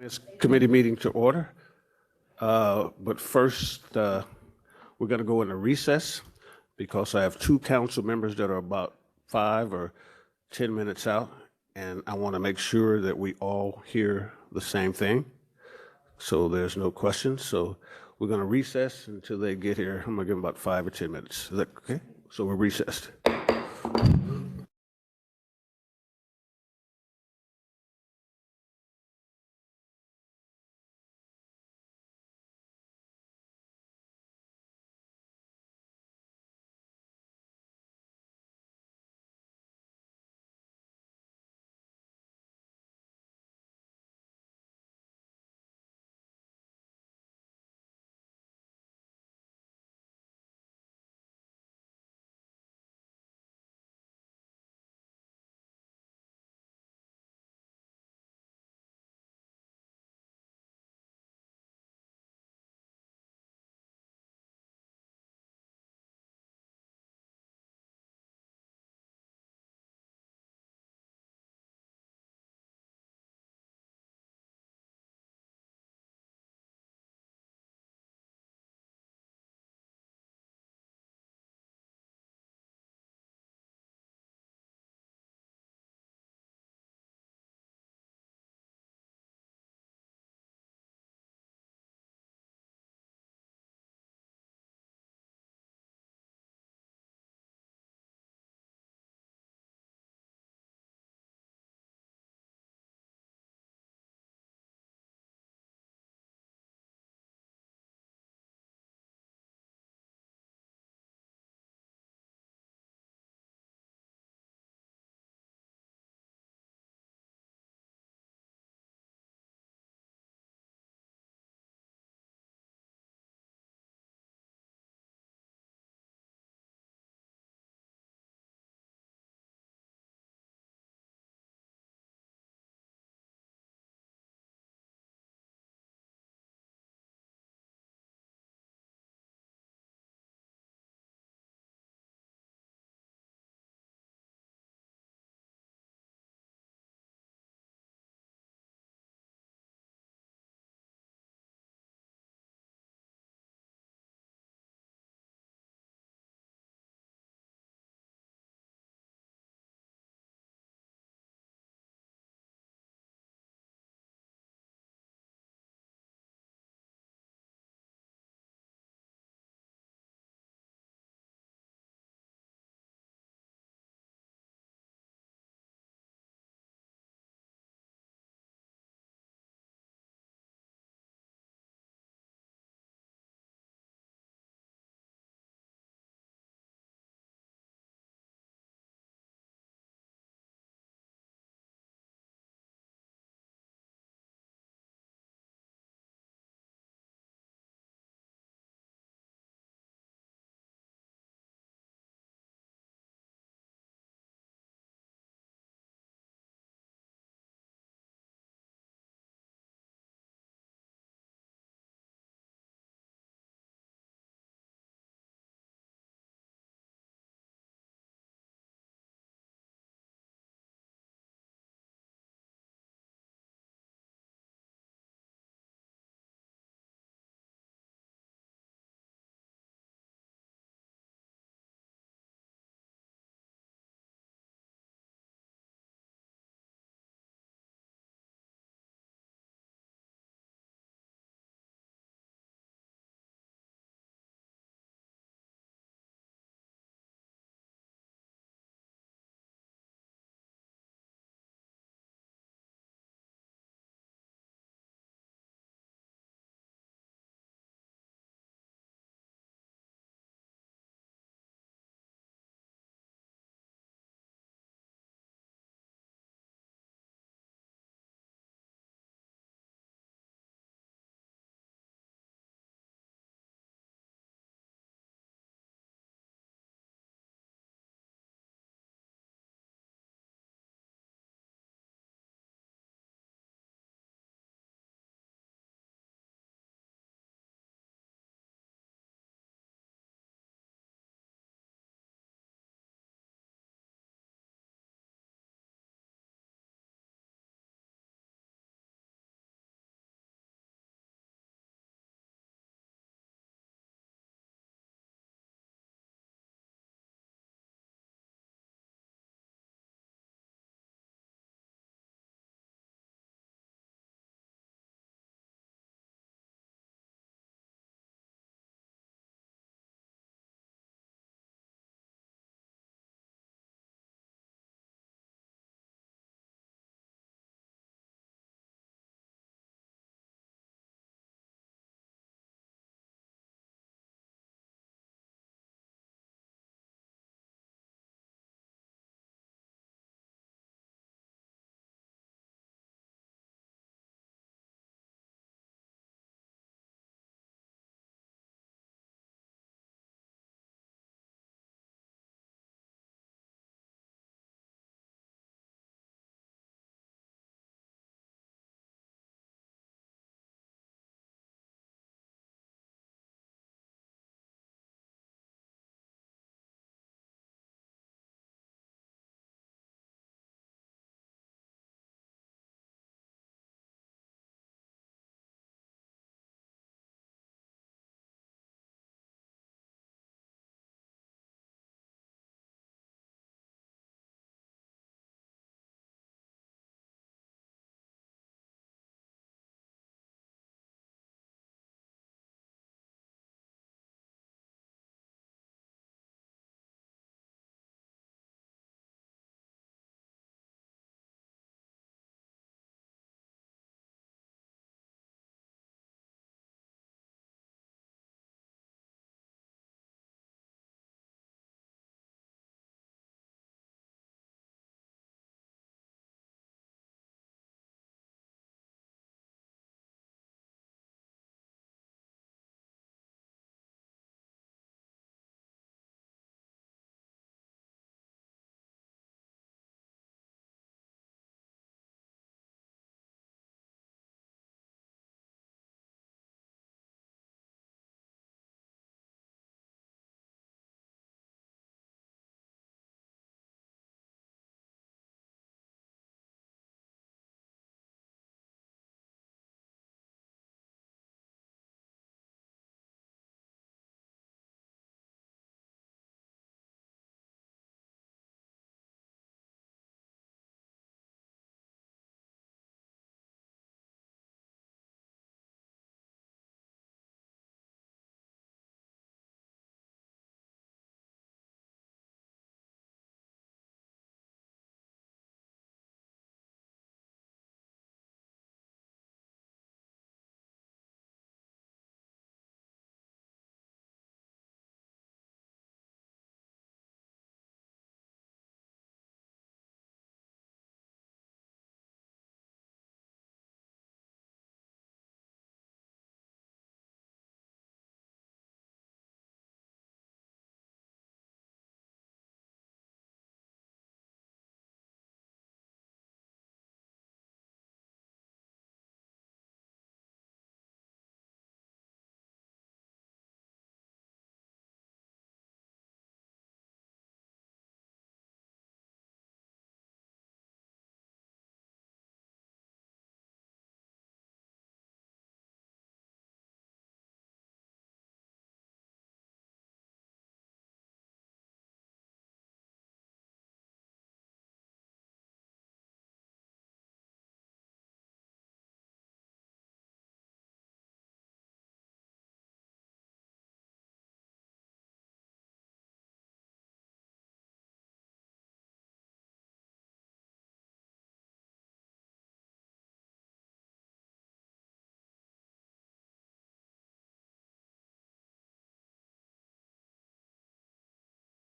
This committee meeting to order. But first, we're going to go into recess because I have two council members that are about 5 or 10 minutes out, and I want to make sure that we all hear the same thing, so there's no questions. So we're going to recess until they get here. I'm going to give them about 5 or 10 minutes. Is that okay? So we're recessed.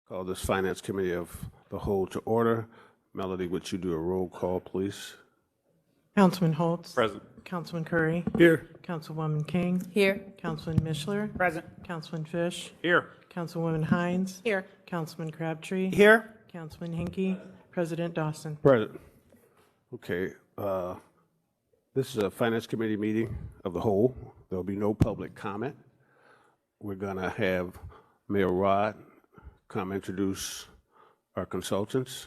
Call this Finance Committee of the Whole to order. Melody, would you do a roll call, please? Councilman Holtz. Present. Councilman Curry. Here. Councilwoman King. Here. Councilman Mishler. Present. Councilman Fish. Here. Councilwoman Hines. Here. Councilman Crabtree. Here. Councilman Hinkie. President Dawson. Present. Okay, this is a Finance Committee meeting of the whole. There'll be no public comment. We're gonna have Mayor Rod come introduce our consultants.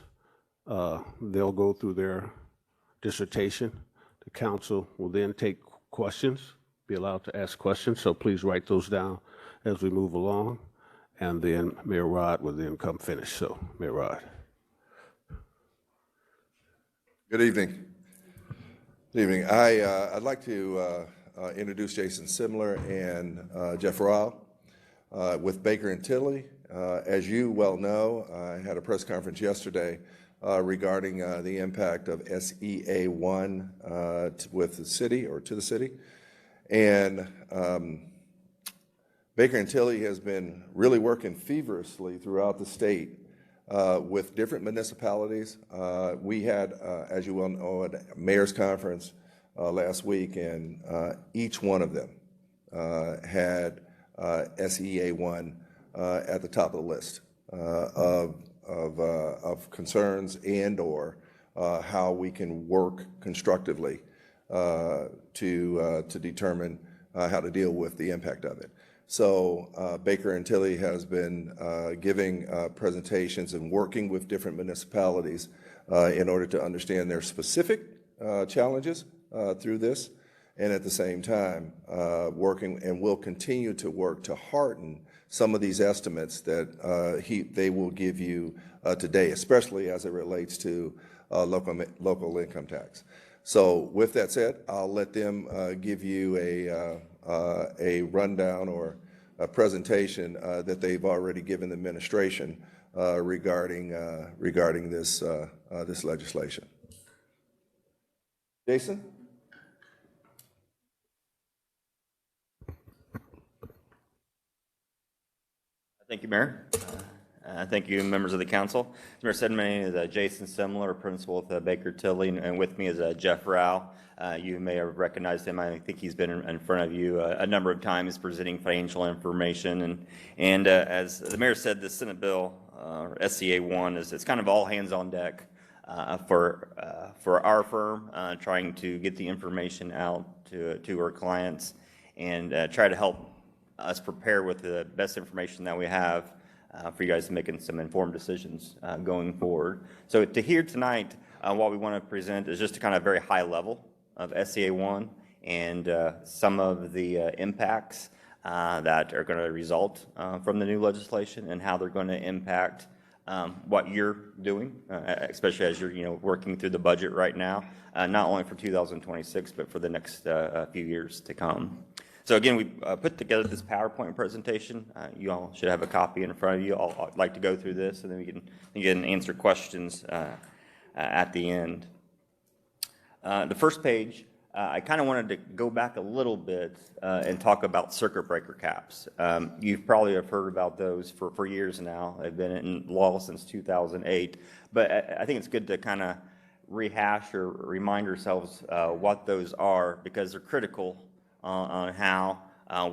They'll go through their dissertation. The council will then take questions, be allowed to ask questions, so please write those down as we move along. And then Mayor Rod will then come finish. So, Mayor Rod. Good evening. Good evening. I'd like to introduce Jason Simler and Jeff Rao with Baker and Tilley. As you well know, I had a press conference yesterday regarding the impact of SEA1 with the city or to the city. And Baker and Tilley has been really working feverishly throughout the state with different municipalities. We had, as you well know, a mayor's conference last week, and each one of them had SEA1 at the top of the list of concerns and/or how we can work constructively to determine how to deal with the impact of it. So Baker and Tilley has been giving presentations and working with different municipalities in order to understand their specific challenges through this, and at the same time working and will continue to work to hearten some of these estimates that they will give you today, especially as it relates to local income tax. So with that said, I'll let them give you a rundown or a presentation that they've already given the administration regarding this legislation. Jason? Thank you, Mayor. Thank you, members of the council. As Mayor said, my name is Jason Simler, principal with Baker Tilley, and with me is Jeff Rao. You may have recognized him. I think he's been in front of you a number of times presenting financial information. And as the mayor said, the Senate bill, SCA1, it's kind of all hands on deck for our firm, trying to get the information out to our clients and try to help us prepare with the best information that we have for you guys making some informed decisions going forward. So to hear tonight, what we want to present is just a kind of very high level of SCA1 and some of the impacts that are going to result from the new legislation and how they're going to impact what you're doing, especially as you're working through the budget right now, not only for 2026 but for the next few years to come. So again, we put together this PowerPoint presentation. You all should have a copy in front of you. I'd like to go through this, and then we can answer questions at the end. The first page, I kind of wanted to go back a little bit and talk about circuit breaker caps. You probably have heard about those for years now. They've been in law since 2008. But I think it's good to kind of rehash or remind ourselves what those are, because they're critical on how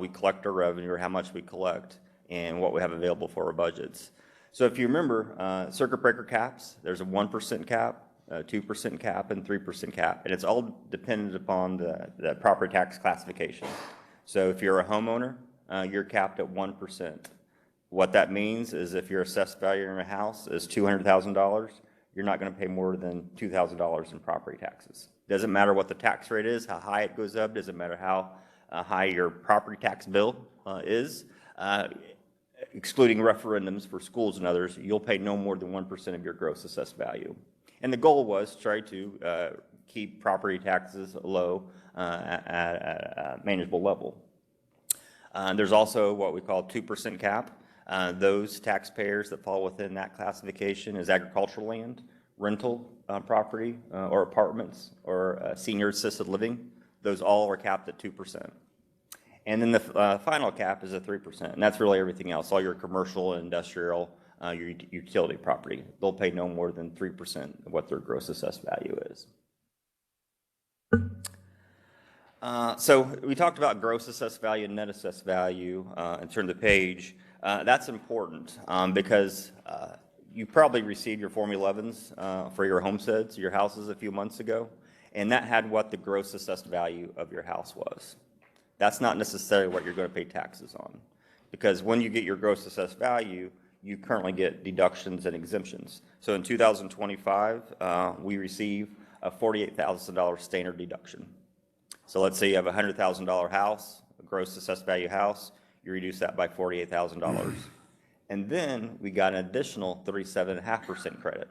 we collect our revenue or how much we collect and what we have available for our budgets. So if you remember, circuit breaker caps, there's a 1% cap, 2% cap, and 3% cap, and it's all dependent upon the property tax classification. So if you're a homeowner, you're capped at 1%. What that means is if your assessed value in your house is $200,000, you're not going to pay more than $2,000 in property taxes. Doesn't matter what the tax rate is, how high it goes up, doesn't matter how high your property tax bill is, excluding referendums for schools and others, you'll pay no more than 1% of your gross assessed value. And the goal was to try to keep property taxes low at a manageable level. There's also what we call 2% cap. Those taxpayers that fall within that classification is agricultural land, rental property, or apartments, or senior assisted living. Those all are capped at 2%. And then the final cap is at 3%, and that's really everything else, all your commercial and industrial your utility property. They'll pay no more than 3% of what their gross assessed value is. So we talked about gross assessed value and net assessed value and turn the page. That's important because you probably received your Form 11s for your homesteads, your houses a few months ago, and that had what the gross assessed value of your house was. That's not necessarily what you're going to pay taxes on, because when you get your gross assessed value, you currently get deductions and exemptions. So in 2025, we receive a $48,000 standard deduction. So let's say you have a $100,000 house, a gross assessed value house, you reduce that by $48,000. And then we got an additional 37.5% credit,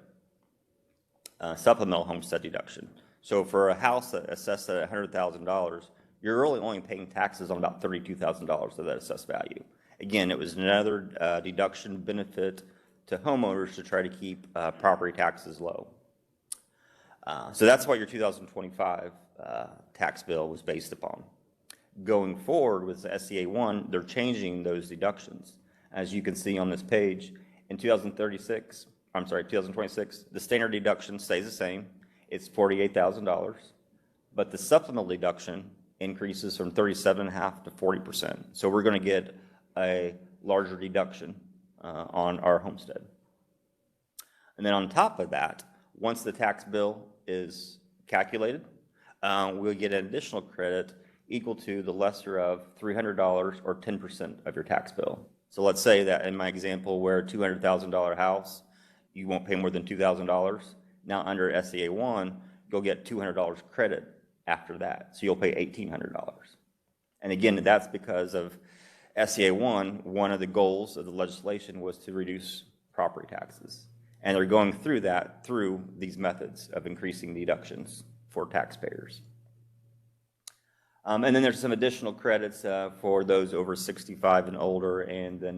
supplemental homestead deduction. So for a house that assessed at $100,000, you're really only paying taxes on about $32,000 of that assessed value. Again, it was another deduction benefit to homeowners to try to keep property taxes low. So that's what your 2025 tax bill was based upon. Going forward with the SCA 1, they're changing those deductions. As you can see on this page, in 2026, the standard deduction stays the same. It's $48,000, but the supplemental deduction increases from 37.5% to 40%. So we're going to get a larger deduction on our homestead. And then on top of that, once the tax bill is calculated, we'll get an additional credit equal to the lesser of $300 or 10% of your tax bill. So let's say that in my example where a $200,000 house, you won't pay more than $2,000. Now under SCA 1, you'll get $200 credit after that. So you'll pay $1,800. And again, that's because of SCA 1, one of the goals of the legislation was to reduce property taxes. And they're going through that through these methods of increasing deductions for taxpayers. And then there's some additional credits for those over 65 and older, and then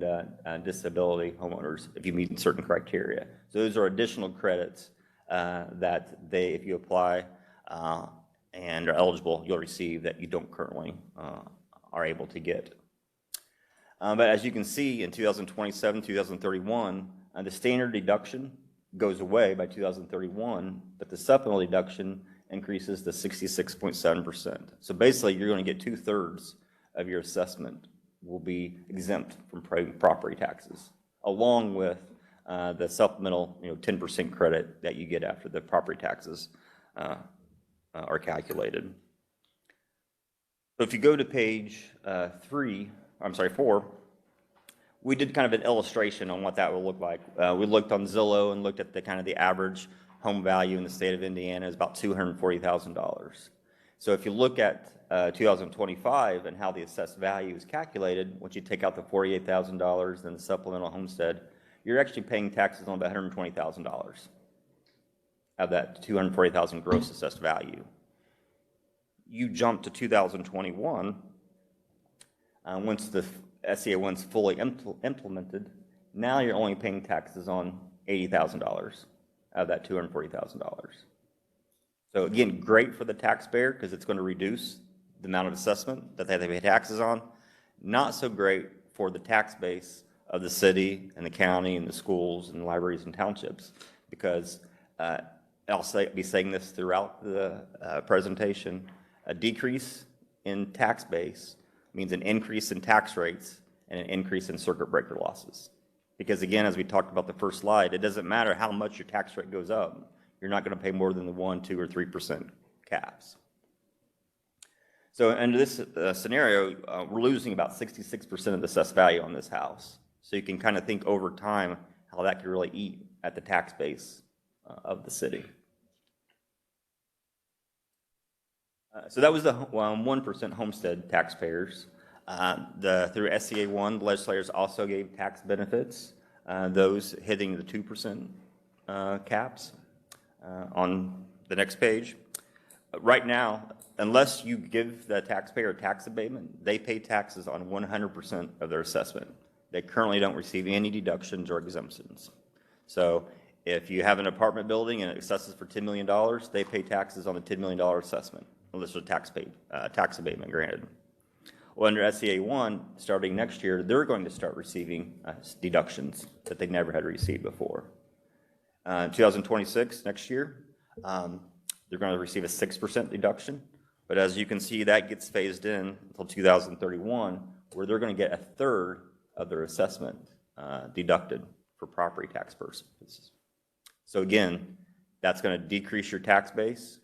disability homeowners if you meet certain criteria. So those are additional credits that if you apply and are eligible, you'll receive that you don't currently are able to get. But as you can see, in 2027, 2031, the standard deduction goes away by 2031, but the supplemental deduction increases to 66.7%. So basically, you're going to get 2/3 of your assessment will be exempt from property taxes, along with the supplemental 10% credit that you get after the property taxes are calculated. So if you go to page 4, we did kind of an illustration on what that would look like. We looked on Zillow and looked at the average home value in the state of Indiana is about $240,000. So if you look at 2025 and how the assessed value is calculated, once you take out the $48,000 and the supplemental homestead, you're actually paying taxes on about $120,000 of that $240,000 gross assessed value. You jump to 2021, once the SCA 1's fully implemented, now you're only paying taxes on $80,000 of that $240,000. So again, great for the taxpayer because it's going to reduce the amount of assessment that they have to pay taxes on. Not so great for the tax base of the city and the county and the schools and libraries and townships, because I'll be saying this throughout the presentation, a decrease in tax base means an increase in tax rates and an increase in circuit breaker losses. Because again, as we talked about the first slide, it doesn't matter how much your tax rate goes up. You're not going to pay more than the 1%, 2%, or 3% caps. So under this scenario, we're losing about 66% of the assessed value on this house. So you can kind of think over time how that could really eat at the tax base of the city. So that was the 1% homestead taxpayers. Through SCA 1, the legislators also gave tax benefits, those hitting the 2% caps on the next page. Right now, unless you give the taxpayer a tax abatement, they pay taxes on 100% of their assessment. They currently don't receive any deductions or exemptions. So if you have an apartment building and it assesses for $10 million, they pay taxes on the $10 million assessment, unless there's a tax abatement granted. Well, under SEA 1, starting next year, they're going to start receiving deductions that they never had received before. 2026, next year, they're going to receive a 6% deduction. But as you can see, that gets phased in until 2031, where they're going to get a third of their assessment deducted for property tax purposes. So again, that's going to decrease your tax base,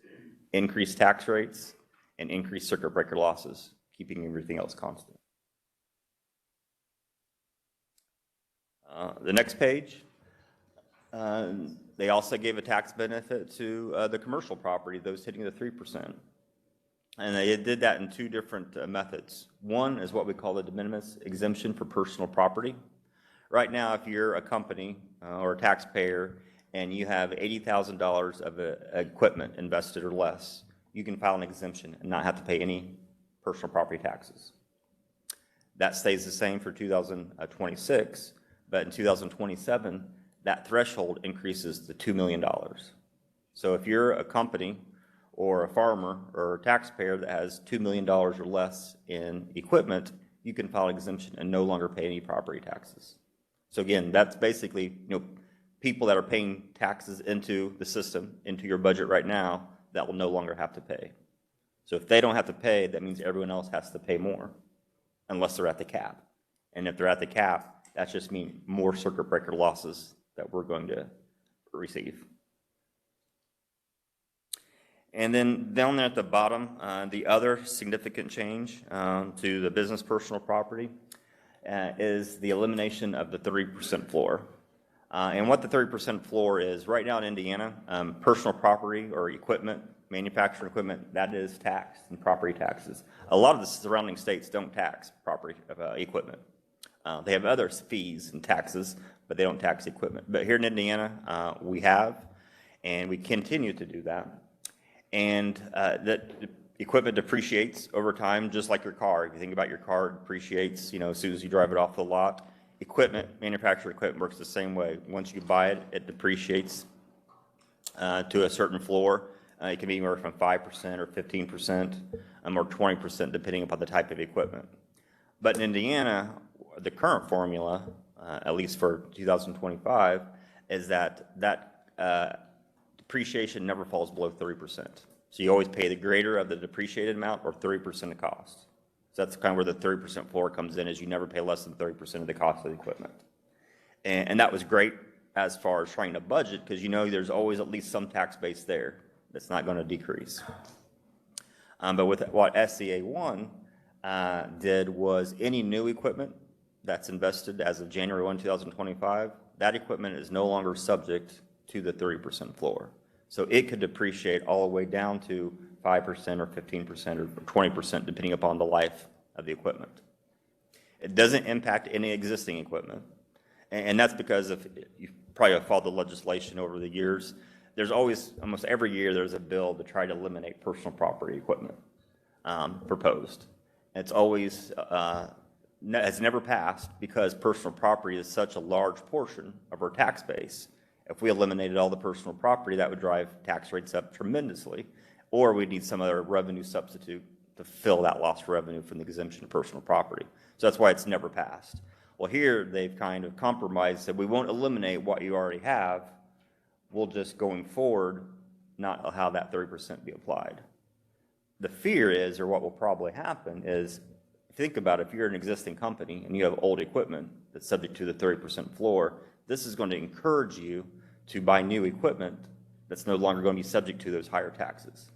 increase tax rates, and increase circuit breaker losses, keeping everything else constant. The next page, they also gave a tax benefit to the commercial property, those hitting the 3%. And they did that in two different methods. One is what we call the de minimis exemption for personal property. Right now, if you're a company or a taxpayer and you have $80,000 of equipment invested or less, you can file an exemption and not have to pay any personal property taxes. That stays the same for 2026, but in 2027, that threshold increases to $2 million. So if you're a company or a farmer or a taxpayer that has $2 million or less in equipment, you can file an exemption and no longer pay any property taxes. So again, that's basically, people that are paying taxes into the system, into your budget right now, that will no longer have to pay. So if they don't have to pay, that means everyone else has to pay more, unless they're at the cap. And if they're at the cap, that just means more circuit breaker losses that we're going to receive. And then down there at the bottom, the other significant change to the business personal property is the elimination of the 30% floor. And what the 30% floor is, right now in Indiana, personal property or equipment, manufactured equipment, that is taxed in property taxes. A lot of the surrounding states don't tax property equipment. They have other fees and taxes, but they don't tax equipment. But here in Indiana, we have, and we continue to do that. And that equipment depreciates over time, just like your car. If you think about your car, it depreciates, as soon as you drive it off the lot. Equipment, manufactured equipment works the same way. Once you buy it, it depreciates to a certain floor. It can be anywhere from 5% or 15% or 20%, depending upon the type of equipment. But in Indiana, the current formula, at least for 2025, is that depreciation never falls below 30%. So you always pay the greater of the depreciated amount or 30% of cost. So that's kind of where the 30% floor comes in, is you never pay less than 30% of the cost of the equipment. And that was great as far as trying to budget, because there's always at least some tax base there that's not going to decrease. But with what SEA 1 did was any new equipment that's invested as of January 1, 2025, that equipment is no longer subject to the 30% floor. So it could depreciate all the way down to 5% or 15% or 20%, depending upon the life of the equipment. It doesn't impact any existing equipment. And that's because if you probably have followed the legislation over the years, there's always, almost every year, there's a bill to try to eliminate personal property equipment proposed. It's always, has never passed because personal property is such a large portion of our tax base. If we eliminated all the personal property, that would drive tax rates up tremendously, or we'd need some other revenue substitute to fill that lost revenue from the exemption of personal property. So that's why it's never passed. Well, here they've kind of compromised, said we won't eliminate what you already have. We'll just, going forward, not allow that 30% be applied. The fear is, or what will probably happen is, think about it, if you're an existing company and you have old equipment that's subject to the 30% floor, this is going to encourage you to buy new equipment that's no longer going to be subject to those higher taxes.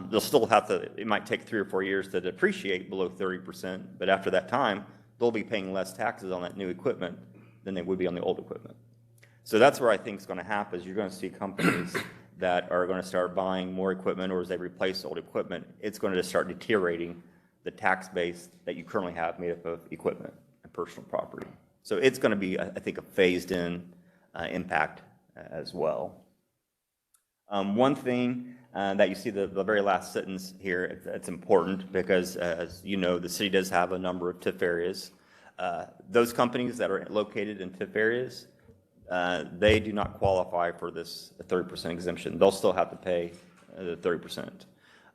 They'll still have to, it might take 3 or 4 years to depreciate below 30%, but after that time, they'll be paying less taxes on that new equipment than they would be on the old equipment. So that's where I think is going to happen, is you're going to see companies that are going to start buying more equipment, or as they replace old equipment, it's going to start deteriorating the tax base that you currently have made up of equipment and personal property. So it's going to be, I think, a phased-in impact as well. One thing that you see, the very last sentence here, it's important because, as you know, the city does have a number of TIF areas. Those companies that are located in TIF areas, they do not qualify for this 30% exemption. They'll still have to pay the 30%.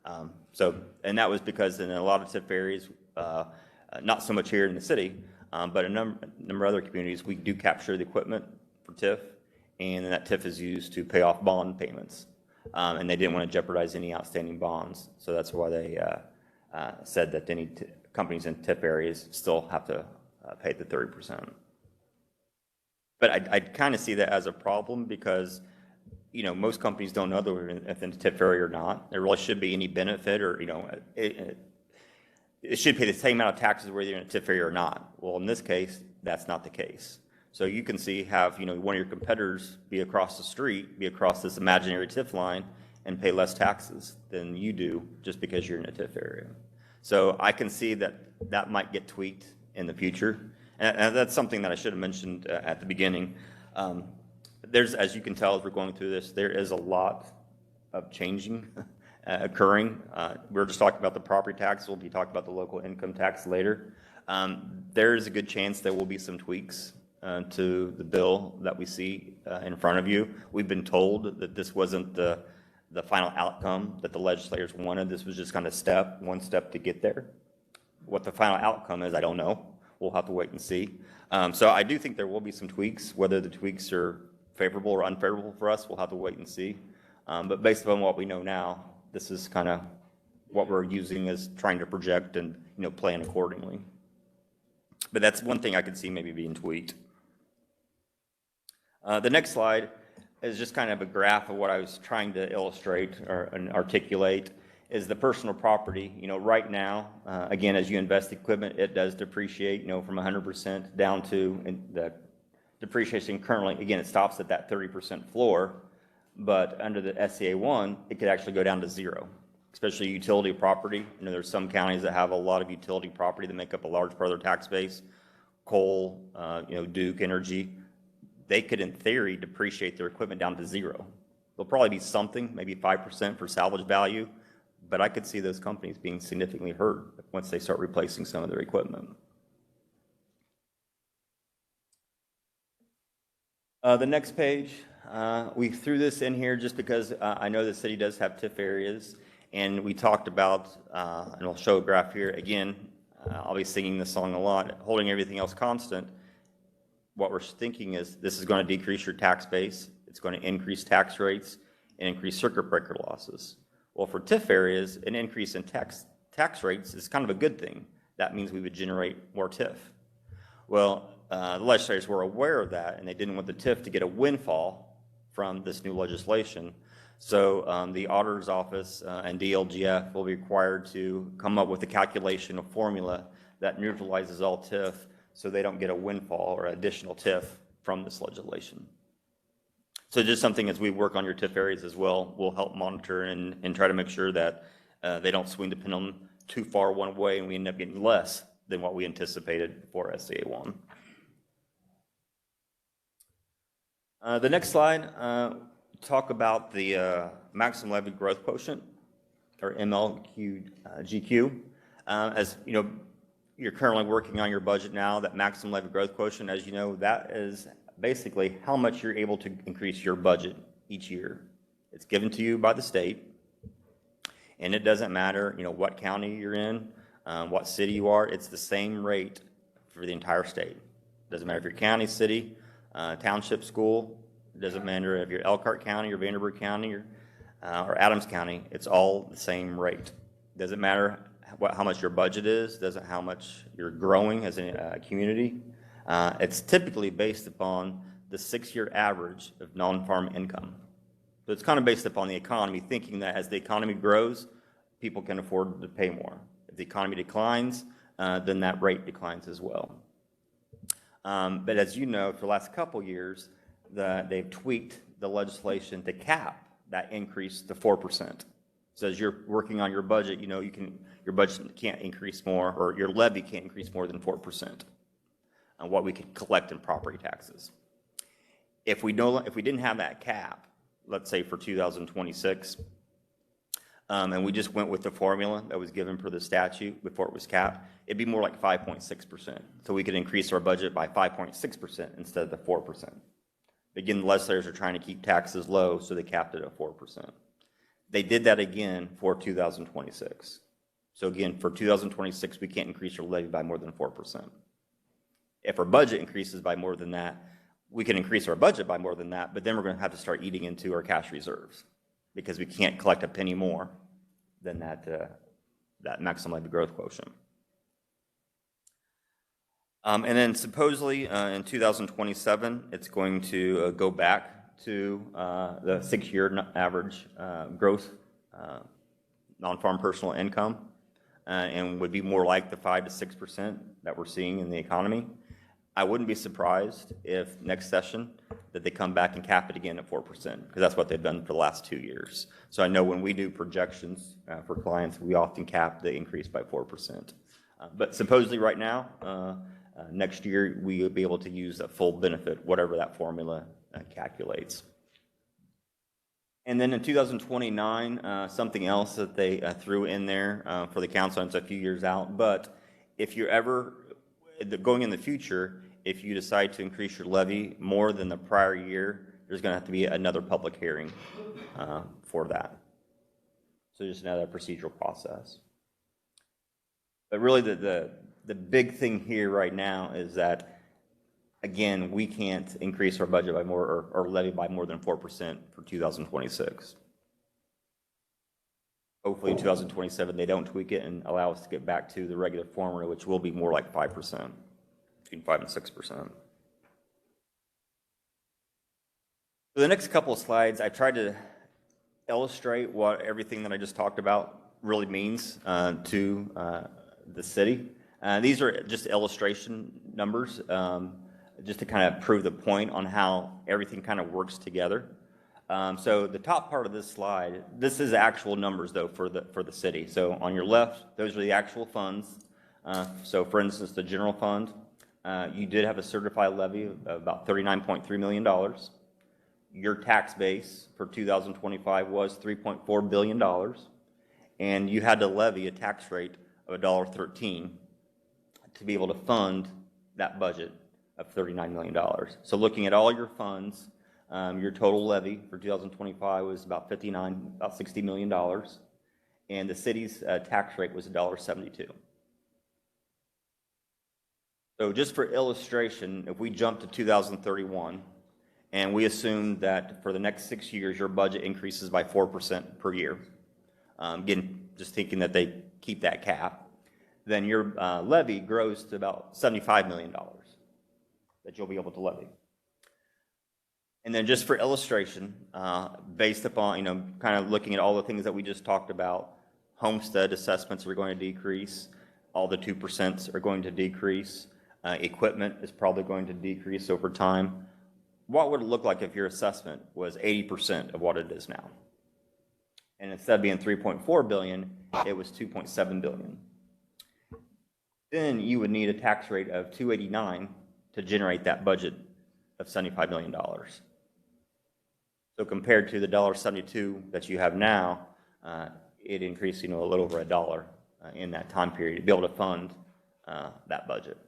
And that was because in a lot of TIF areas, not so much here in the city, but a number of other communities, we do capture the equipment for TIF, and then that TIF is used to pay off bond payments. And they didn't want to jeopardize any outstanding bonds, so that's why they said that any companies in TIF areas still have to pay the 30%. But I kind of see that as a problem because, you know, most companies don't know they're in the TIF area or not. There really should be any benefit, or, you know, it should pay the same amount of taxes whether you're in a TIF area or not. Well, in this case, that's not the case. So you can see, you know, one of your competitors be across the street, be across this imaginary TIF line, and pay less taxes than you do just because you're in a TIF area. So I can see that that might get tweaked in the future. And that's something that I should have mentioned at the beginning. There's, as you can tell as we're going through this, there is a lot of changing occurring. We're just talking about the property tax. We'll be talking about the local income tax later. There is a good chance there will be some tweaks to the bill that we see in front of you. We've been told that this wasn't the final outcome that the legislators wanted. This was just kind of one step to get there. What the final outcome is, I don't know. We'll have to wait and see. So I do think there will be some tweaks. Whether the tweaks are favorable or unfavorable for us, we'll have to wait and see. But based upon what we know now, this is kind of what we're using as trying to project and, you know, plan accordingly. But that's one thing I could see maybe being tweaked. The next slide is just kind of a graph of what I was trying to illustrate and articulate. Is the personal property, you know, right now, again, as you invest equipment, it does depreciate, you know, from 100% down to the depreciation currently. Again, it stops at that 30% floor, but under the SCA 1, it could actually go down to 0, especially utility property. You know, there's some counties that have a lot of utility property that make up a large part of their tax base. Coal, you know, Duke Energy, they could, in theory, depreciate their equipment down to 0. There'll probably be something, maybe 5% for salvage value, but I could see those companies being significantly hurt once they start replacing some of their equipment. The next page, we threw this in here just because I know the city does have TIF areas, and we talked about, and I'll show a graph here again. I'll be singing this song a lot. Holding everything else constant, what we're thinking is this is going to decrease your tax base. It's going to increase tax rates and increase circuit breaker losses. Well, for TIF areas, an increase in tax rates is kind of a good thing. That means we would generate more TIF. Well, the legislators were aware of that, and they didn't want the TIF to get a windfall from this new legislation. So the auditor's office and DLGF will be required to come up with a calculation, a formula that neutralizes all TIF so they don't get a windfall or additional TIF from this legislation. So just something as we work on your TIF areas as well, we'll help monitor and try to make sure that they don't swing the pendulum too far one way and we end up getting less than what we anticipated for SCA 1. The next slide, talk about the maximum levy growth quotient, or MLGQ. As you know, you're currently working on your budget now. That maximum levy growth quotient, as you know, that is basically how much you're able to increase your budget each year. It's given to you by the state, and it doesn't matter, you know, what county you're in, what city you are. It's the same rate for the entire state. Doesn't matter if you're county, city, township, school. It doesn't matter if you're Elkhart County or Vanderburgh County or Adams County. It's all the same rate. Doesn't matter how much your budget is. Doesn't how much you're growing as a community. It's typically based upon the 6-year average of non-farm income. So it's kind of based upon the economy, thinking that as the economy grows, people can afford to pay more. If the economy declines, then that rate declines as well. But as you know, for the last couple years, they've tweaked the legislation to cap that increase to 4%. So as you're working on your budget, you know, your budget can't increase more, or your levy can't increase more than 4% on what we could collect in property taxes. If we didn't have that cap, let's say for 2026, and we just went with the formula that was given per the statute before it was capped, it'd be more like 5.6%. So we could increase our budget by 5.6% instead of the 4%. Again, the legislators are trying to keep taxes low, so they capped it at 4%. They did that again for 2026. So again, for 2026, we can't increase our levy by more than 4%. If our budget increases by more than that, we can increase our budget by more than that, but then we're going to have to start eating into our cash reserves because we can't collect a penny more than that maximum levy growth quotient. And then supposedly in 2027, it's going to go back to the 6-year average growth non-farm personal income and would be more like the 5 to 6% that we're seeing in the economy. I wouldn't be surprised if next session that they come back and cap it again at 4%, because that's what they've done for the last 2 years. So I know when we do projections for clients, we often cap the increase by 4%. But supposedly right now, next year, we will be able to use a full benefit, whatever that formula calculates. And then in 2029, something else that they threw in there for the council, and it's a few years out, but if you're ever, going in the future, if you decide to increase your levy more than the prior year, there's going to have to be another public hearing for that. So just another procedural process. But really the big thing here right now is that, again, we can't increase our budget by more or levy by more than 4% for 2026. Hopefully in 2027 they don't tweak it and allow us to get back to the regular formula, which will be more like 5%, between 5 and 6%. For the next couple of slides, I tried to illustrate what everything that I just talked about really means to the city. These are just illustration numbers, just to kind of prove the point on how everything kind of works together. So the top part of this slide, this is actual numbers though for the city. So on your left, those are the actual funds. So for instance, the general fund, you did have a certified levy of about $39.3 million. Your tax base for 2025 was $3.4 billion, and you had to levy a tax rate of $1.13 to be able to fund that budget of $39 million. So looking at all your funds, your total levy for 2025 was about $60 million, and the city's tax rate was $1.72. So just for illustration, if we jump to 2031, and we assume that for the next 6 years, your budget increases by 4% per year, again, just thinking that they keep that cap, then your levy grows to about $75 million that you'll be able to levy. And then just for illustration, based upon, kind of looking at all the things that we just talked about, homestead assessments are going to decrease, all the 2% are going to decrease, equipment is probably going to decrease over time. What would it look like if your assessment was 80% of what it is now? And instead of being $3.4 billion, it was $2.7 billion. Then you would need a tax rate of $289 to generate that budget of $75 million. So compared to the $1.72 that you have now, it increased, a little over $1 in that time period to be able to fund that budget.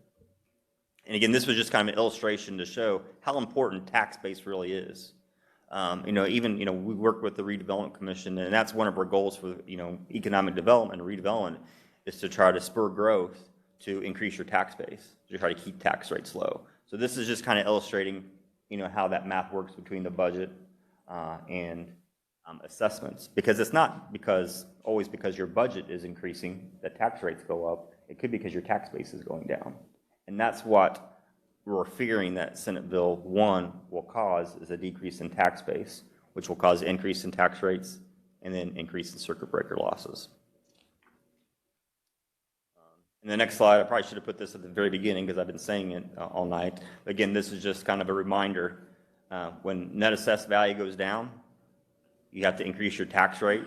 And again, this was just kind of an illustration to show how important tax base really is. We work with the Redevelopment Commission, and that's one of our goals for, economic development and redevelopment is to try to spur growth to increase your tax base, to try to keep tax rates low. So this is just kind of illustrating, how that math works between the budget and assessments. Because it's not always because your budget is increasing that tax rates go up. It could be because your tax base is going down. And that's what we're fearing that Senate Bill 1 will cause, is a decrease in tax base, which will cause increase in tax rates and then increase in circuit breaker losses. In the next slide, I probably should have put this at the very beginning because I've been saying it all night. Again, this is just kind of a reminder. When net assessed value goes down, you have to increase your tax rate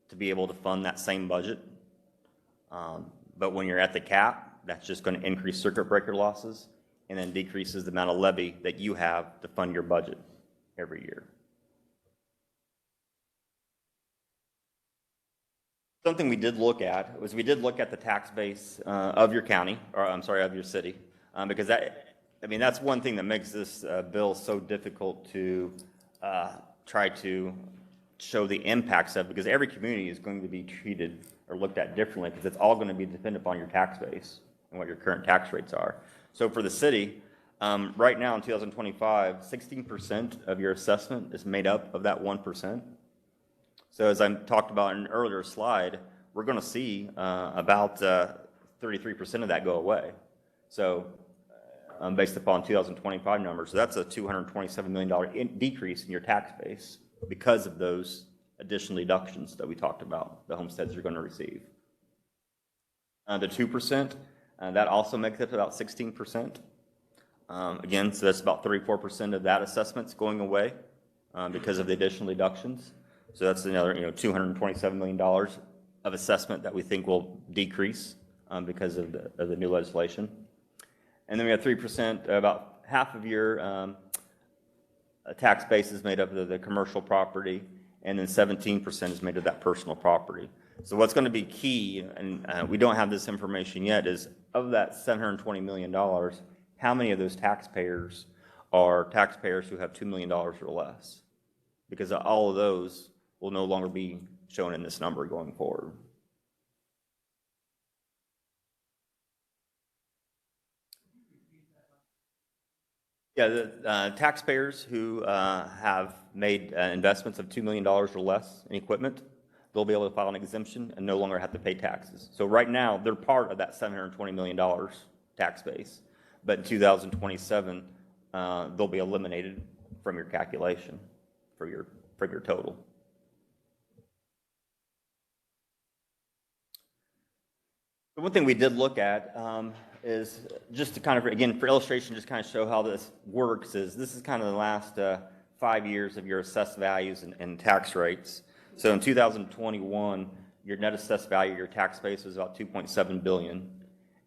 to be able to fund that same budget. But when you're at the cap, that's just going to increase circuit breaker losses and then decreases the amount of levy that you have to fund your budget every year. Something we did look at was the tax base of your county, of your city, because that's one thing that makes this bill so difficult to try to show the impacts of, because every community is going to be treated or looked at differently, because it's all going to be dependent upon your tax base and what your current tax rates are. So for the city, right now in 2025, 16% of your assessment is made up of that 1%. So as I talked about in an earlier slide, we're going to see about 33% of that go away. So based upon 2025 numbers, so that's a $227 million decrease in your tax base because of those additional deductions that we talked about, the homesteads are going to receive. The 2%, that also makes up about 16%. Again, so that's about 34% of that assessment's going away because of the additional deductions. So that's another, $227 million of assessment that we think will decrease because of the new legislation. And then we have 3%, about half of your tax base is made up of the commercial property, and then 17% is made of that personal property. So what's going to be key, and we don't have this information yet, is of that $720 million, how many of those taxpayers are taxpayers who have $2 million or less? Because all of those will no longer be shown in this number going forward. Yeah, the taxpayers who have made investments of $2 million or less in equipment, they'll be able to file an exemption and no longer have to pay taxes. So right now, they're part of that $720 million tax base. But in 2027, they'll be eliminated from your calculation for your total. The one thing we did look at is just to kind of, again, for illustration, just kind of show how this works, is this is kind of the last 5 years of your assessed values and tax rates. So in 2021, your net assessed value of your tax base was about $2.7 billion.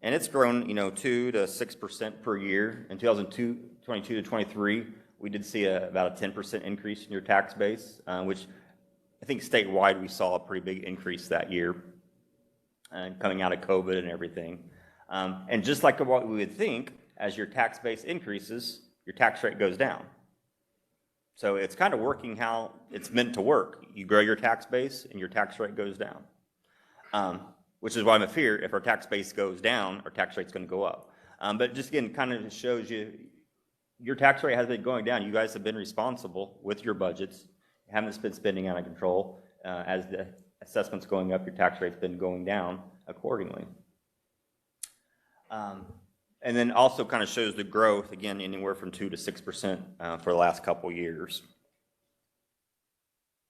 And it's grown, 2 to 6% per year. In 2022 to 23, we did see about a 10% increase in your tax base, which I think statewide we saw a pretty big increase that year, coming out of COVID and everything. And just like what we would think, as your tax base increases, your tax rate goes down. So it's kind of working how it's meant to work. You grow your tax base and your tax rate goes down. Which is why I'm a fear, if our tax base goes down, our tax rate's going to go up. But just again, kind of shows you, your tax rate has been going down. You guys have been responsible with your budgets. You haven't been spending out of control. As the assessment's going up, your tax rate's been going down accordingly. And then also kind of shows the growth, again, anywhere from 2 to 6% for the last couple years.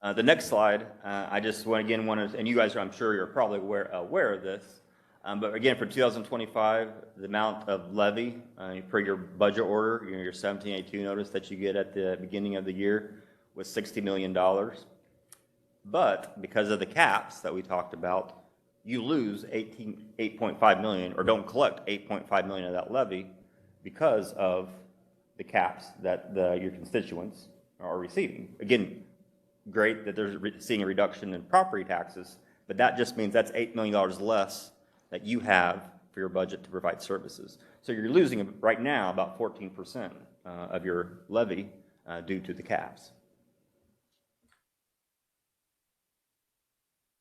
The next slide, I just want to, and you guys, I'm sure you're probably aware of this, but again, for 2025, the amount of levy per your budget order, your 1782 notice that you get at the beginning of the year was $60 million. But because of the caps that we talked about, you lose 8.5 million, or don't collect 8.5 million of that levy because of the caps that your constituents are receiving. Again, great that they're seeing a reduction in property taxes, but that just means that's $8 million less that you have for your budget to provide services. So you're losing right now about 14% of your levy due to the caps.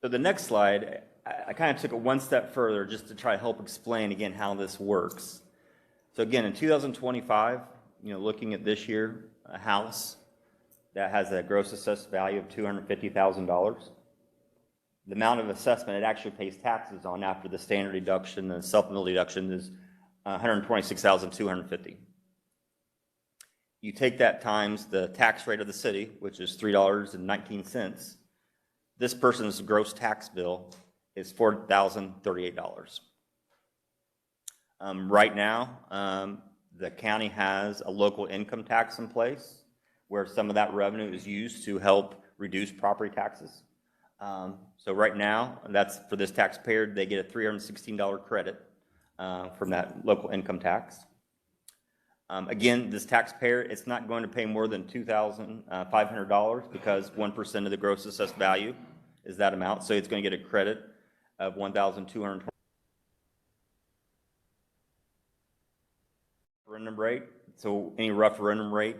So the next slide, I kind of took it one step further just to try to help explain again how this works. So again, in 2025, looking at this year, a house that has a gross assessed value of $250,000. The amount of assessment it actually pays taxes on after the standard deduction and the supplemental deduction is $126,250. You take that times the tax rate of the city, which is $3.19. This person's gross tax bill is $4,038. Right now, the county has a local income tax in place where some of that revenue is used to help reduce property taxes. So right now, that's for this taxpayer, they get a $316 credit from that local income tax. Again, this taxpayer, it's not going to pay more than $2,500 because 1% of the gross assessed value is that amount. So it's going to get a credit of $1,220 referendum rate. So any referendum rate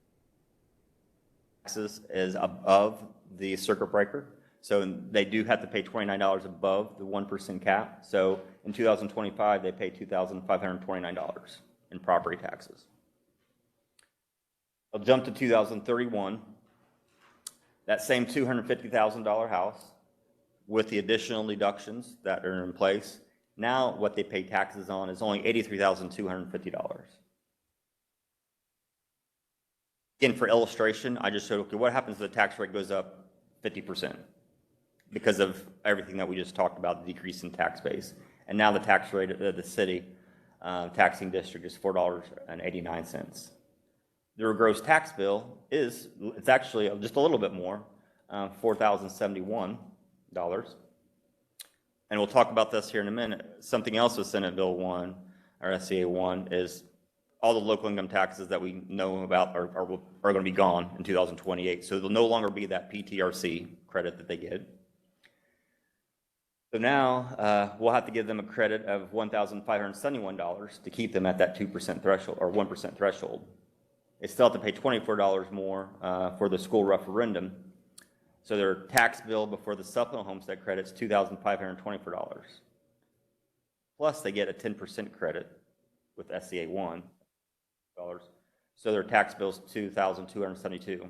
taxes is above the circuit breaker. So they do have to pay $29 above the 1% cap. So in 2025, they pay $2,529 in property taxes. I'll jump to 2031. That same $250,000 house with the additional deductions that are in place, now what they pay taxes on is only $83,250. Again, for illustration, I just showed, okay, what happens if the tax rate goes up 50% because of everything that we just talked about, the decrease in tax base. And now the tax rate of the city taxing district is $4.89. Their gross tax bill is, it's actually just a little bit more, $4,071. And we'll talk about this here in a minute. Something else with Senate Bill 1, or SCA 1, is all the local income taxes that we know about are going to be gone in 2028. So there'll no longer be that PTRC credit that they get. So now we'll have to give them a credit of $1,571 to keep them at that 2% threshold or 1% threshold. They still have to pay $24 more for the school referendum. So their tax bill before the supplemental homestead credit is $2,524. Plus they get a 10% credit with SCA 1. So their tax bill is $2,272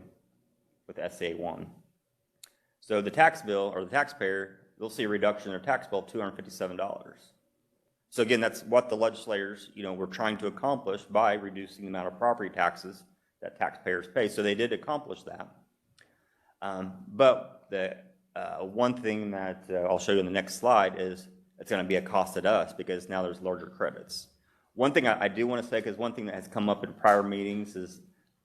with SCA 1. So the tax bill, or the taxpayer, they'll see a reduction in their tax bill of $257. So again, that's what the legislators, were trying to accomplish by reducing the amount of property taxes that taxpayers pay. So they did accomplish that. But the one thing that I'll show you in the next slide is it's going to be a cost to us because now there's larger credits. One thing I do want to say, because one thing that has come up in prior meetings is,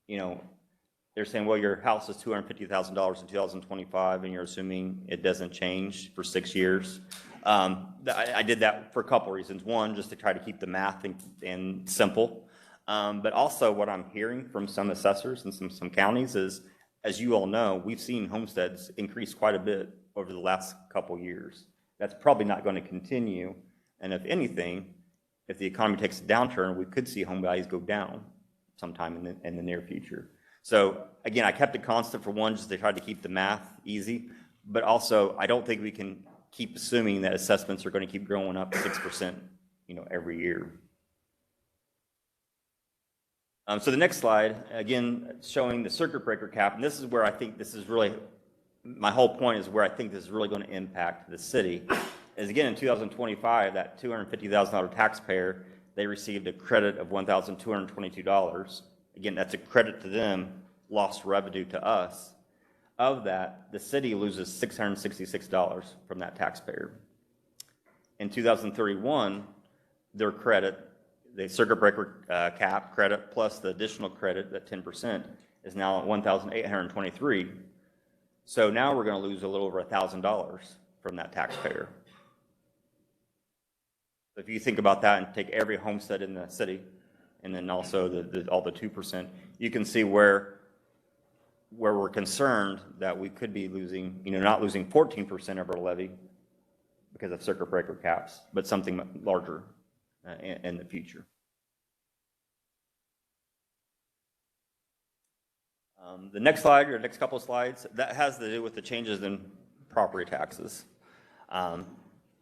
they're saying, well, your house is $250,000 in 2025, and you're assuming it doesn't change for 6 years. I did that for a couple reasons. One, just to try to keep the math and simple. But also what I'm hearing from some assessors and some counties is, as you all know, we've seen homesteads increase quite a bit over the last couple years. That's probably not going to continue. And if anything, if the economy takes a downturn, we could see home values go down sometime in the near future. So again, I kept it constant for one, just to try to keep the math easy. But also, I don't think we can keep assuming that assessments are going to keep growing up 6%, every year. So the next slide, again, showing the circuit breaker cap, and this is where I think this is really, my whole point is where I think this is really going to impact the city, is again in 2025, that $250,000 taxpayer, they received a credit of $1,222. Again, that's a credit to them, lost revenue to us. Of that, the city loses $666 from that taxpayer. In 2031, their credit, the circuit breaker cap credit plus the additional credit, that 10%, is now at $1,823. So now we're going to lose a little over $1,000 from that taxpayer. If you think about that and take every homestead in the city, and then also all the 2%, you can see where we're concerned that we could be losing, not losing 14% of our levy because of circuit breaker caps, but something larger in the future. The next slide, or next couple of slides, that has to do with the changes in property taxes. I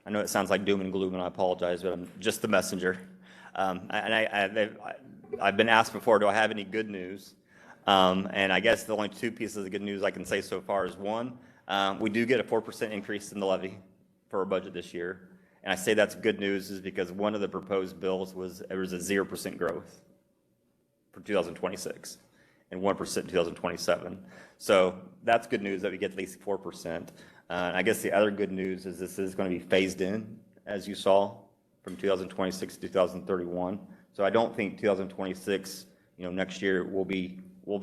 know it sounds like doom and gloom, and I apologize, but I'm just the messenger. And I've been asked before, do I have any good news? And I guess the only two pieces of good news I can say so far is one, we do get a 4% increase in the levy for our budget this year. And I say that's good news is because one of the proposed bills was there was a 0% growth for 2026 and 1% in 2027. So that's good news that we get at least 4%. I guess the other good news is this is going to be phased in, as you saw, from 2026 to 2031. So I don't think 2026, next year will be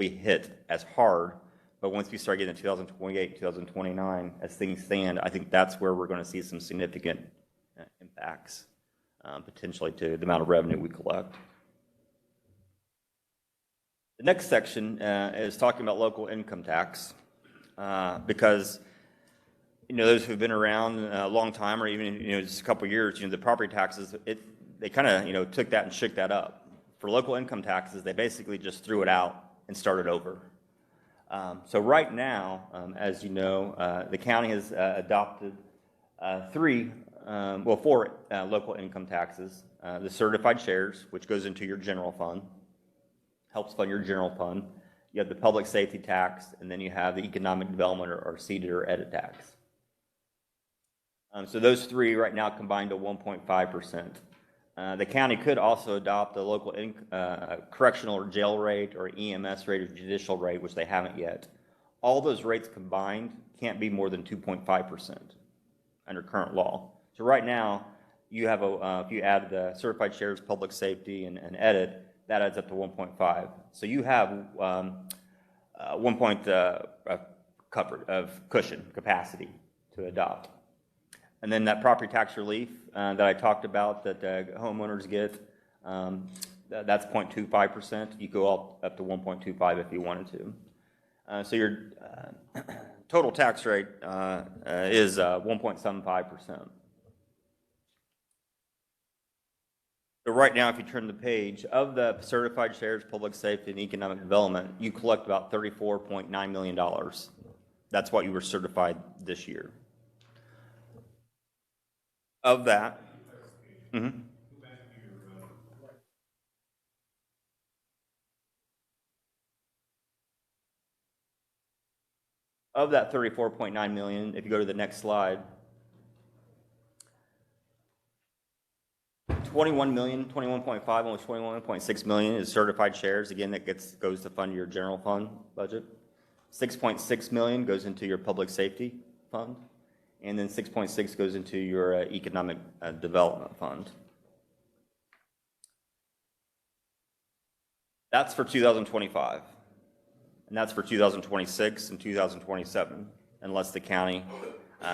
hit as hard. But once we start getting to 2028, 2029, as things stand, I think that's where we're going to see some significant impacts, potentially to the amount of revenue we collect. The next section is talking about local income tax, because those who've been around a long time, or even just a couple of years, the property taxes, they kind of took that and shook that up. For local income taxes, they basically just threw it out and started over. So right now, as you know, the county has adopted four local income taxes. The certified shares, which goes into your general fund, helps fund your general fund. You have the public safety tax, and then you have the economic development or seeded or edit tax. So those three right now combine to 1.5%. The county could also adopt a local correctional or jail rate or EMS rate or judicial rate, which they haven't yet. All those rates combined can't be more than 2.5% under current law. So right now, you have if you add the certified shares, public safety, and edit, that adds up to 1.5. So you have 1 point of cushion capacity to adopt. And then that property tax relief that I talked about that homeowners get, that's 0.25%. You go up to 1.25 if you wanted to. So your total tax rate is 1.75%. So right now, if you turn the page, of the certified shares, public safety, and economic development, you collect about $34.9 million. That's what you were certified this year. Of that, of that 34.9 million, if you go to the next slide, 21 million, 21.5, almost 21.6 million is certified shares. Again, that goes to fund your general fund budget. 6.6 million goes into your public safety fund, and then 6.6 goes into your economic development fund. That's for 2025, and that's for 2026 and 2027, unless the county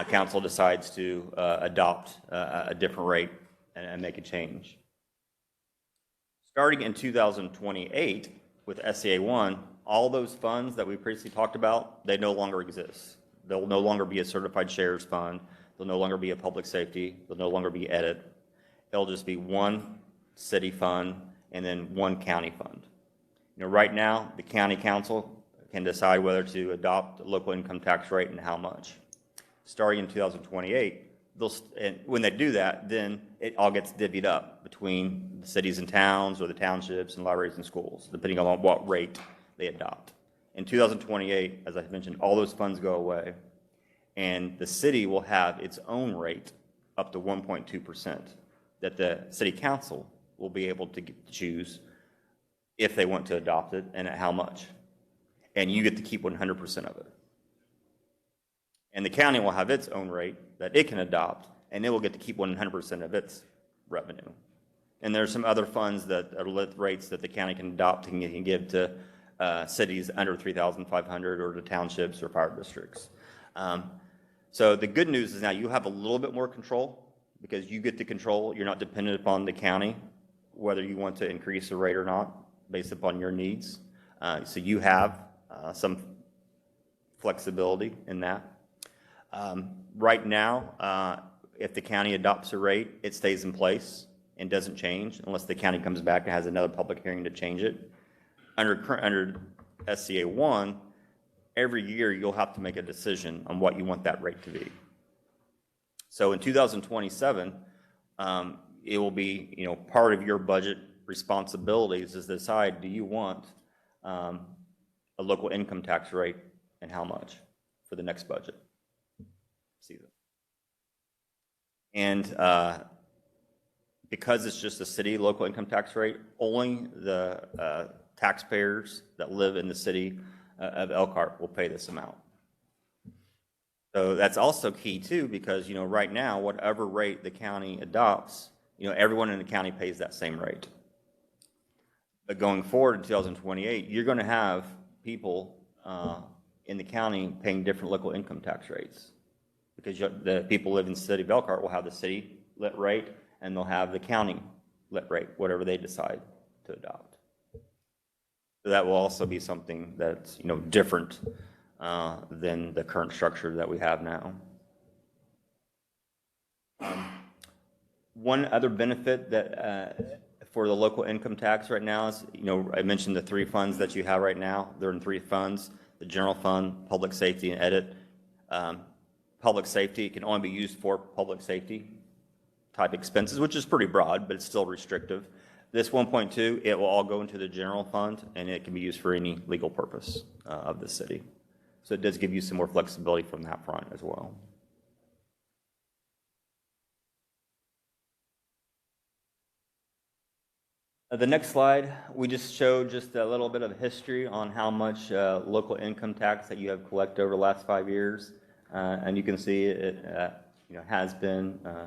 council decides to adopt a different rate and make a change. Starting in 2028 with SCA 1, all those funds that we previously talked about, they no longer exist. There'll no longer be a certified shares fund. There'll no longer be a public safety. There'll no longer be edit. It'll just be one city fund and then one county fund. Right now, the county council can decide whether to adopt a local income tax rate and how much. Starting in 2028, and when they do that, then it all gets divvied up between the cities and towns or the townships and libraries and schools, depending on what rate they adopt. In 2028, as I mentioned, all those funds go away, and the city will have its own rate up to 1.2% that the city council will be able to choose if they want to adopt it and at how much. And you get to keep 100% of it. And the county will have its own rate that it can adopt, and it will get to keep 100% of its revenue. And there's some other funds that are lit rates that the county can adopt and can give to cities under 3,500 or to townships or fire districts. So the good news is now you have a little bit more control because you get to control. You're not dependent upon the county, whether you want to increase the rate or not, based upon your needs. So you have some flexibility in that. Right now, if the county adopts a rate, it stays in place and doesn't change unless the county comes back and has another public hearing to change it. Under SCA 1, every year you'll have to make a decision on what you want that rate to be. So in 2027, it will be part of your budget responsibilities is to decide, do you want a local income tax rate and how much for the next budget? See them. And because it's just a city local income tax rate, only the taxpayers that live in the city of Elkhart will pay this amount. So that's also key too, because right now, whatever rate the county adopts, everyone in the county pays that same rate. But going forward in 2028, you're going to have people in the county paying different local income tax rates, because the people who live in the city of Elkhart will have the city lit rate and they'll have the county lit rate, whatever they decide to adopt. So that will also be something that's different than the current structure that we have now. One other benefit that for the local income tax right now is, I mentioned the three funds that you have right now. They're in three funds. the general fund, public safety, and edit. Public safety can only be used for public safety type expenses, which is pretty broad, but it's still restrictive. This 1.2, it will all go into the general fund, and it can be used for any legal purpose of the city. So it does give you some more flexibility from that front as well. The next slide, we just showed just a little bit of history on how much local income tax that you have collected over the last 5 years. And you can see it has been a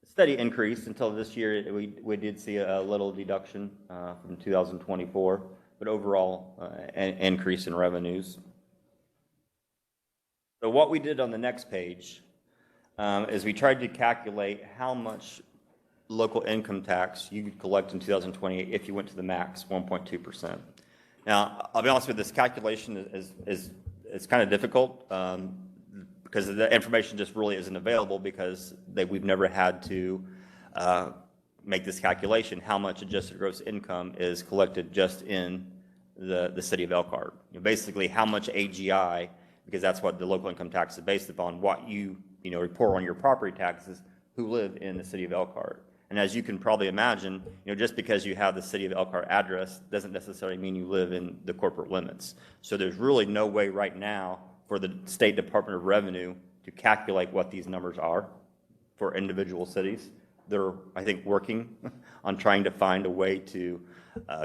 steady increase until this year. We did see a little deduction from 2024, but overall an increase in revenues. So what we did on the next page is we tried to calculate how much local income tax you could collect in 2028 if you went to the max 1.2%. Now, I'll be honest with you, this calculation is kind of difficult because the information just really isn't available because we've never had to make this calculation, how much adjusted gross income is collected just in the city of Elkhart. Basically, how much AGI, because that's what the local income tax is based upon, what you report on your property taxes who live in the city of Elkhart. And as you can probably imagine, just because you have the city of Elkhart address doesn't necessarily mean you live in the corporate limits. So there's really no way right now for the State Department of Revenue to calculate what these numbers are for individual cities. They're, I think, working on trying to find a way to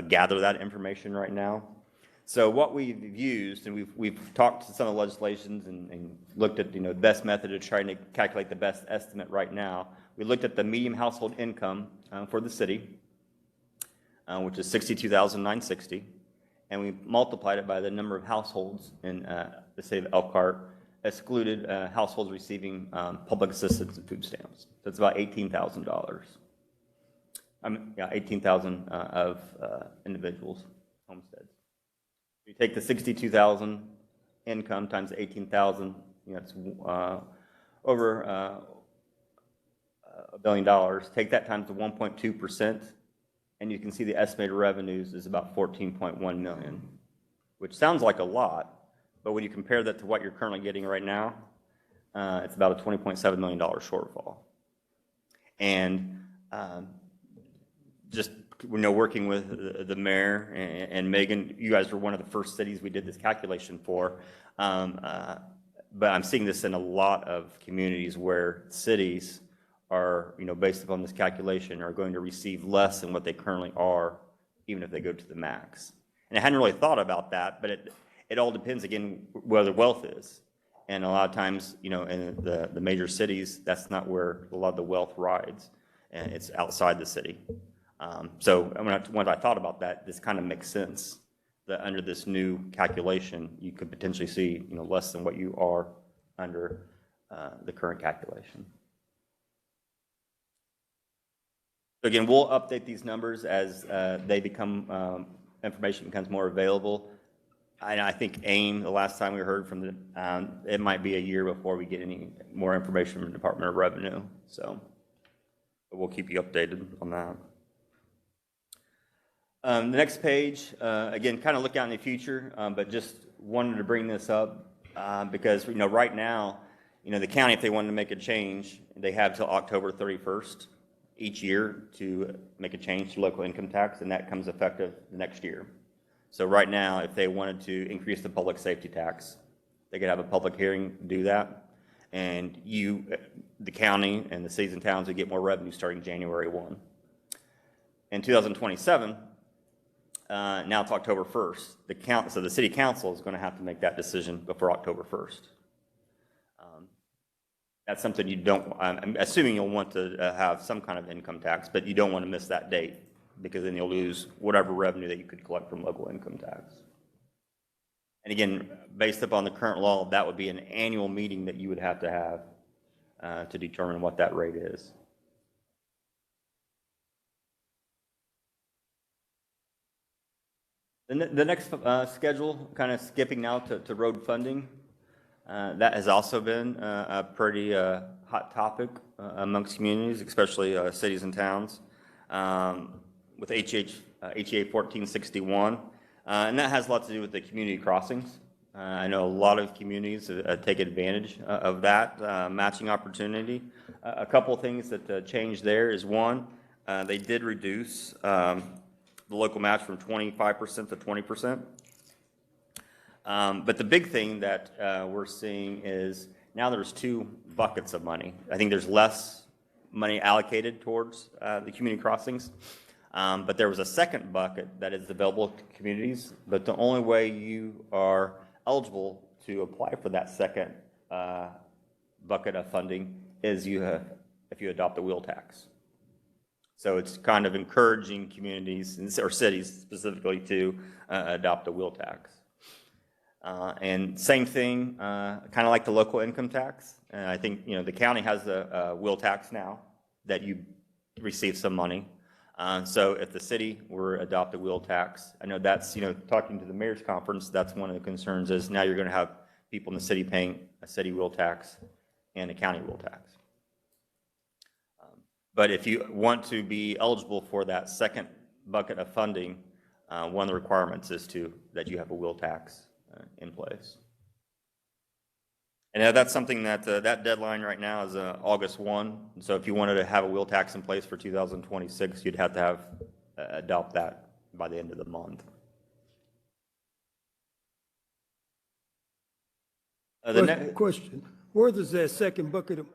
gather that information right now. So what we've used, and we've talked to some of the legislations and looked at the best method of trying to calculate the best estimate right now. We looked at the median household income for the city, which is $62,960, and we multiplied it by the number of households in the city of Elkhart, excluded households receiving public assistance and food stamps. So it's about $18,000. Yeah, 18,000 of individuals, homesteads. You take the 62,000 income times 18,000, it's over $1 billion. Take that times the 1.2%, and you can see the estimated revenues is about 14.1 million, which sounds like a lot, but when you compare that to what you're currently getting right now, it's about a $20.7 million shortfall. And just working with the mayor and Megan, you guys were one of the first cities we did this calculation for. But I'm seeing this in a lot of communities where cities are, based upon this calculation, are going to receive less than what they currently are, even if they go to the max. And I hadn't really thought about that, but it all depends, again, where the wealth is. And a lot of times, in the major cities, that's not where a lot of the wealth rides, and it's outside the city. So when I thought about that, this kind of makes sense that under this new calculation, you could potentially see less than what you are under the current calculation. So again, we'll update these numbers as they become information becomes more available. I think AIM, the last time we heard from it might be a year before we get any more information from the Department of Revenue. So we'll keep you updated on that. The next page, again, kind of look out in the future, but just wanted to bring this up because right now, the county, if they wanted to make a change, they have till October 31st each year to make a change to local income tax, and that comes effective the next year. So right now, if they wanted to increase the public safety tax, they could have a public hearing to do that, and the county and the cities and towns would get more revenue starting January 1. In 2027. Now it's October 1st. So the city council is going to have to make that decision before October 1st. That's something you don't, I'm assuming you'll want to have some kind of income tax, but you don't want to miss that date because then you'll lose whatever revenue that you could collect from local income tax. And again, based upon the current law, that would be an annual meeting that you would have to have to determine what that rate is. The next schedule, kind of skipping now to road funding, that has also been a pretty hot topic amongst communities, especially cities and towns, with HEA 1461, and that has a lot to do with the community crossings. I know a lot of communities take advantage of that matching opportunity. A couple of things that changed there is one, they did reduce the local match from 25% to 20%. But the big thing that we're seeing is now there's two buckets of money. I think there's less money allocated towards the community crossings. But there was a second bucket that is available to communities, but the only way you are eligible to apply for that second bucket of funding is if you adopt a wheel tax. So it's kind of encouraging communities or cities specifically to adopt a wheel tax. And same thing, kind of like the local income tax. And I think, the county has a wheel tax now that you receive some money. So if the city were to adopt a wheel tax, I know that's, talking to the mayor's conference, that's one of the concerns is now you're going to have people in the city paying a city wheel tax and a county wheel tax. But if you want to be eligible for that second bucket of funding, one of the requirements is that you have a wheel tax in place. And that's something that that deadline right now is August 1. So if you wanted to have a wheel tax in place for 2026, you'd have to adopt that by the end of the month. Question, where does that second bucket of?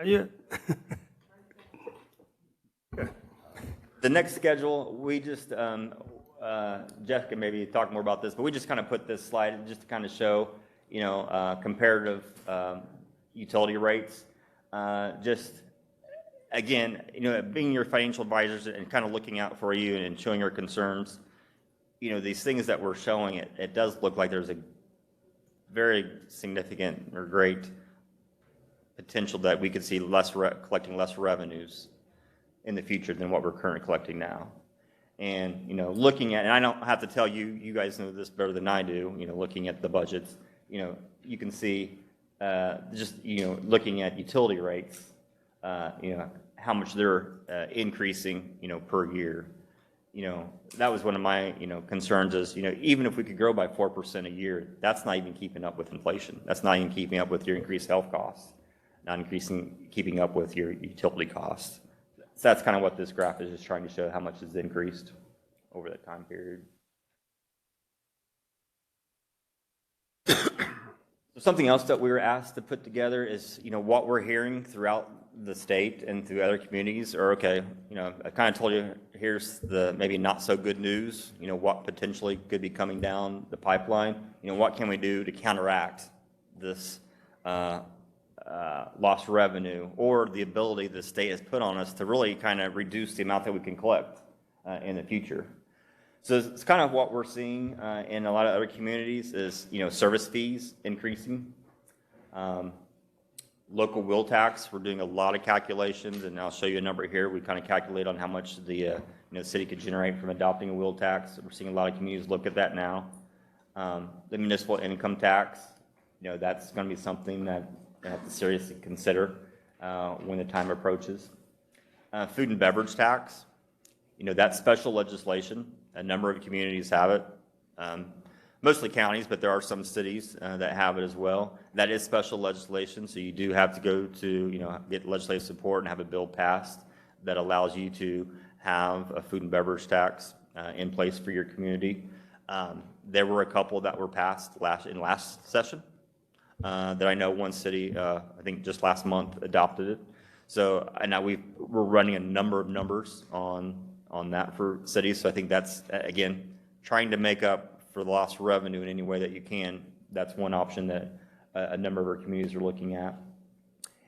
Yeah. The next schedule, we just, Jeff can maybe talk more about this, but we just kind of put this slide just to kind of show, comparative utility rates. Just, again, being your financial advisors and kind of looking out for you and showing your concerns, these things that we're showing, it does look like there's a very significant or great potential that we could see collecting less revenues in the future than what we're currently collecting now. And, looking at, and I don't have to tell you, you guys know this better than I do, looking at the budgets, you can see just, looking at utility rates, how much they're increasing, per year. That was one of my, concerns is, even if we could grow by 4% a year, that's not even keeping up with inflation. That's not even keeping up with your increased health costs, not keeping up with your utility costs. So that's kind of what this graph is just trying to show, how much has increased over that time period. So something else that we were asked to put together is, what we're hearing throughout the state and through other communities are, okay, I kind of told you, here's the maybe not so good news, what potentially could be coming down the pipeline, what can we do to counteract this lost revenue or the ability the state has put on us to really kind of reduce the amount that we can collect in the future. So it's kind of what we're seeing in a lot of other communities is, service fees increasing. Local wheel tax, we're doing a lot of calculations, and I'll show you a number here. We kind of calculate on how much the city could generate from adopting a wheel tax. We're seeing a lot of communities look at that now. The municipal income tax, that's going to be something that you have to seriously consider when the time approaches. Food and beverage tax, that's special legislation. A number of communities have it, mostly counties, but there are some cities that have it as well. That is special legislation, so you do have to go to, get legislative support and have a bill passed that allows you to have a food and beverage tax in place for your community. There were a couple that were passed in last session that I know one city, I think just last month, adopted it. So and now we're running a number of numbers on that for cities. So I think that's, again, trying to make up for the lost revenue in any way that you can. That's one option that a number of our communities are looking at.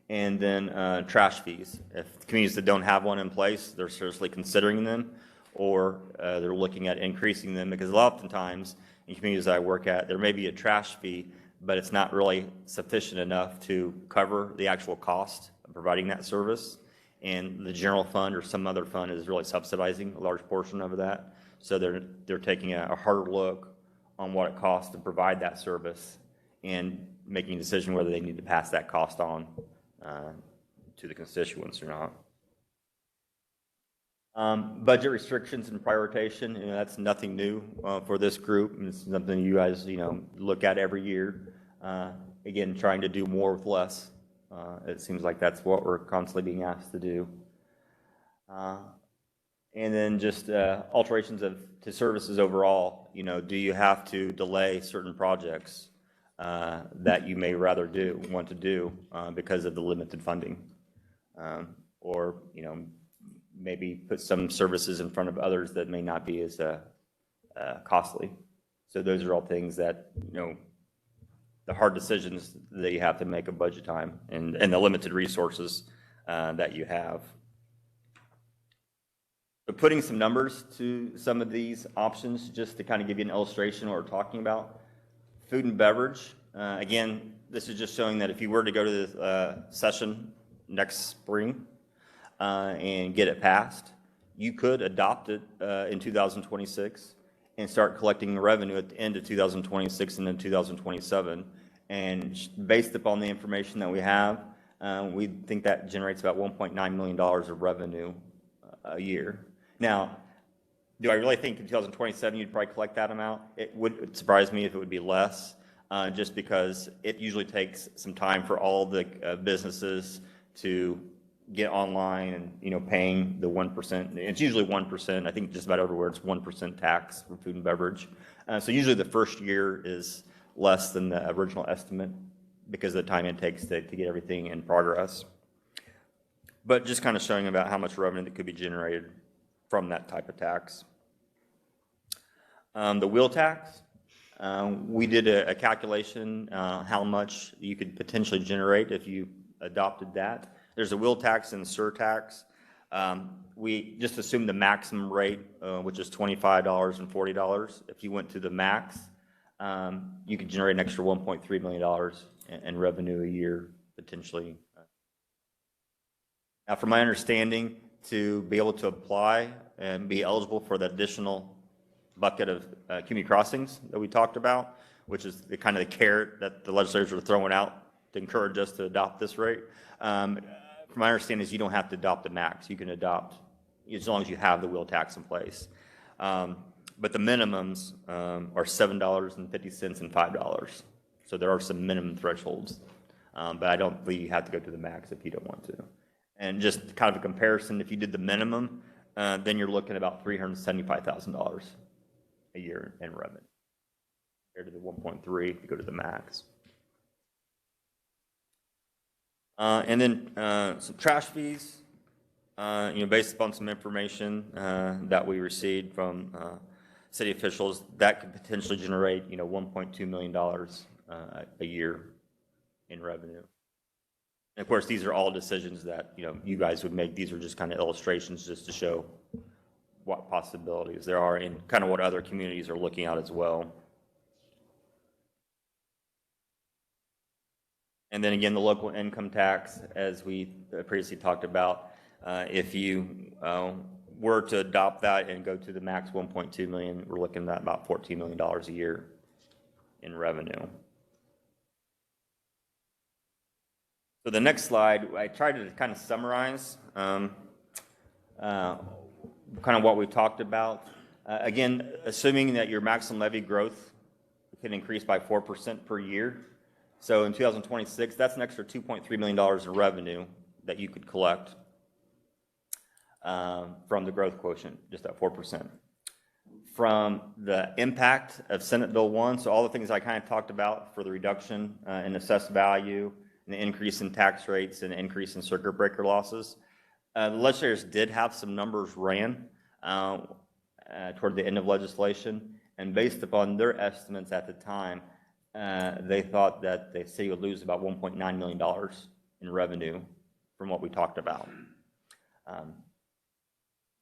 And then trash fees. If communities that don't have one in place, they're seriously considering them, or they're looking at increasing them, because oftentimes in communities that I work at, there may be a trash fee, but it's not really sufficient enough to cover the actual cost of providing that service. And the general fund or some other fund is really subsidizing a large portion of that. So they're taking a harder look on what it costs to provide that service and making a decision whether they need to pass that cost on to the constituents or Budget restrictions and prioritization, that's nothing new for this group. And it's something you guys, look at every year. Again, trying to do more with less. It seems like that's what we're constantly being asked to do. And then just alterations to services overall. Do you have to delay certain projects that you may rather want to do because of the limited funding? Or, maybe put some services in front of others that may not be as costly. So those are all things that, the hard decisions that you have to make at budget time and the limited resources that you have. But putting some numbers to some of these options, just to kind of give you an illustration of what we're talking about. Food and beverage, again, this is just showing that if you were to go to the session next spring, and get it passed, you could adopt it in 2026 and start collecting revenue at the end of 2026 and then 2027. And based upon the information that we have, we think that generates about $1.9 million of revenue a year. Now, do I really think in 2027 you'd probably collect that amount? It would surprise me if it would be less, just because it usually takes some time for all the businesses to get online and, paying the 1%. It's usually 1%. I think just about everywhere it's 1% tax for food and beverage. So usually the first year is less than the original estimate because of the time it takes to get everything in progress. But just kind of showing about how much revenue that could be generated from that type of tax. The wheel tax, we did a calculation how much you could potentially generate if you adopted that. There's a wheel tax and surtax. We just assumed the maximum rate, which is $25 and $40. If you went to the max, you could generate an extra $1.3 million in revenue a year, potentially. Now, from my understanding, to be able to apply and be eligible for the additional bucket of community crossings that we talked about, which is the kind of the carrot that the legislators are throwing out to encourage us to adopt this rate. From my understanding is you don't have to adopt the max. You can adopt as long as you have the wheel tax in place. But the minimums are $7.50 and $5. So there are some minimum thresholds. But I don't believe you have to go to the max if you don't want to. And just kind of a comparison, if you did the minimum, then you're looking at about $375,000 a year in revenue compared to the 1.3 if you go to the max. And then some trash fees, based upon some information that we received from city officials, that could potentially generate, $1.2 million a year in revenue. And of course, these are all decisions that, you guys would make. These are just kind of illustrations just to show what possibilities there are and kind of what other communities are looking at as well. And then again, the local income tax, as we previously talked about, if you were to adopt that and go to the max 1.2 million, we're looking at about $14 million a year in revenue. So the next slide, I tried to kind of summarize kind of what we talked about. Again, assuming that your maximum levy growth can increase by 4% per year. So in 2026, that's an extra $2.3 million in revenue that you could collect from the growth quotient, just at 4%. From the impact of Senate Bill 1, so all the things I kind of talked about for the reduction in assessed value, and the increase in tax rates, and the increase in circuit breaker losses, the legislators did have some numbers ran toward the end of legislation, and based upon their estimates at the time, they thought that the city would lose about $1.9 million in revenue from what we talked about.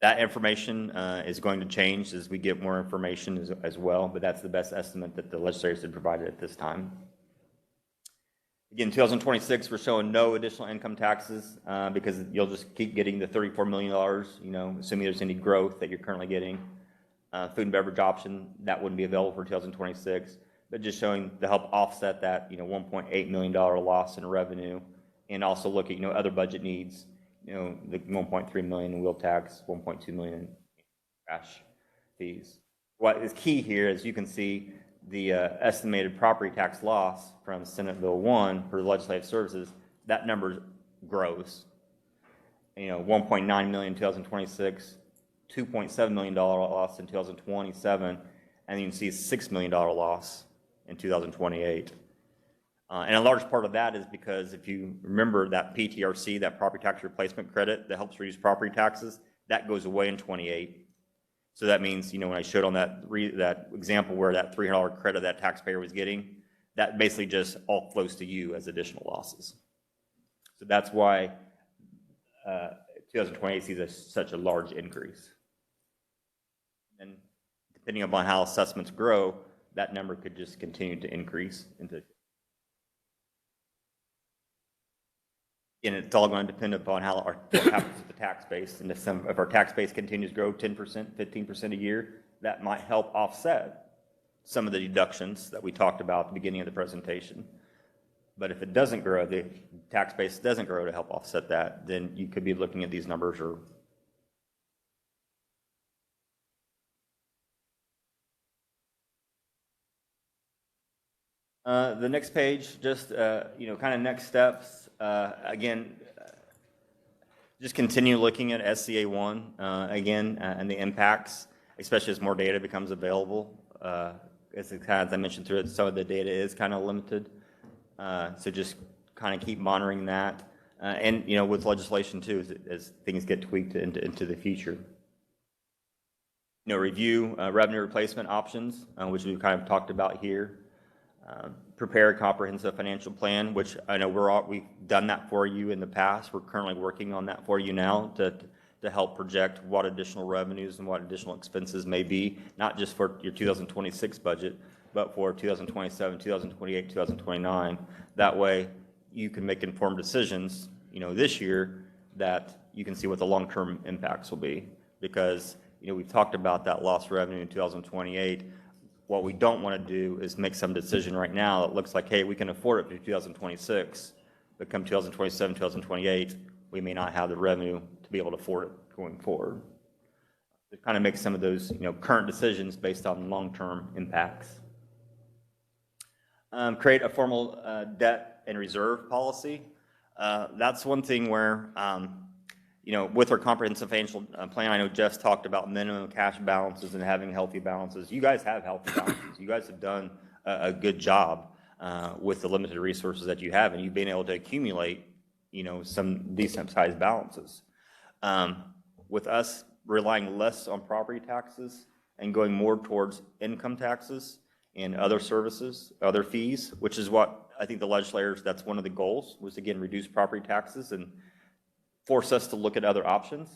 That information is going to change as we get more information as well, but that's the best estimate that the legislators had provided at this time. Again, 2026, we're showing no additional income taxes because you'll just keep getting the $34 million, assuming there's any growth that you're currently getting. Food and beverage option, that wouldn't be available for 2026. But just showing to help offset that, $1.8 million loss in revenue, and also look at, other budget needs. the 1.3 million in wheel tax, 1.2 million in trash fees. What is key here, as you can see, the estimated property tax loss from Senate Bill 1 for legislative services, that number grows. 1.9 million in 2026, $2.7 million loss in 2027, and you can see a $6 million loss in 2028. And a large part of that is because if you remember that PTRC, that property tax replacement credit that helps reduce property taxes, that goes away in 28. So that means, when I showed on that example where that $300 credit that taxpayer was getting, that basically just all flows to you as additional losses. So that's why 2028 sees such a large increase. And depending upon how assessments grow, that number could just continue to increase into. And it's all going to depend upon what happens with the tax base. And if our tax base continues to grow 10%, 15% a year, that might help offset some of the deductions that we talked about at the beginning of the presentation. But if it doesn't grow, the tax base doesn't grow to help offset that, then you could be looking at these numbers or the next page, just, kind of next steps. Again, just continue looking at SCA 1, again, and the impacts, especially as more data becomes available. As I mentioned through it, some of the data is kind of limited. So just kind of keep monitoring that. And, with legislation too, as things get tweaked into the future. Review revenue replacement options, which we've kind of talked about here. Prepare a comprehensive financial plan, which I know we've done that for you in the past. We're currently working on that for you now to help project what additional revenues and what additional expenses may be, not just for your 2026 budget, but for 2027, 2028, 2029. That way you can make informed decisions, this year that you can see what the long-term impacts will be. Because, we've talked about that lost revenue in 2028. What we don't want to do is make some decision right now that looks like, hey, we can afford it through 2026, but come 2027, 2028, we may not have the revenue to be able to afford it going forward. It kind of makes some of those, current decisions based on long-term impacts. Create a formal debt and reserve policy. That's one thing where, with our comprehensive financial plan, I know Jeff's talked about minimum cash balances and having healthy balances. You guys have healthy balances. You guys have done a good job with the limited resources that you have, and you've been able to accumulate, some decent sized balances. With us relying less on property taxes and going more towards income taxes and other services, other fees, which is what I think the legislators, that's one of the goals, was again, reduce property taxes and force us to look at other options.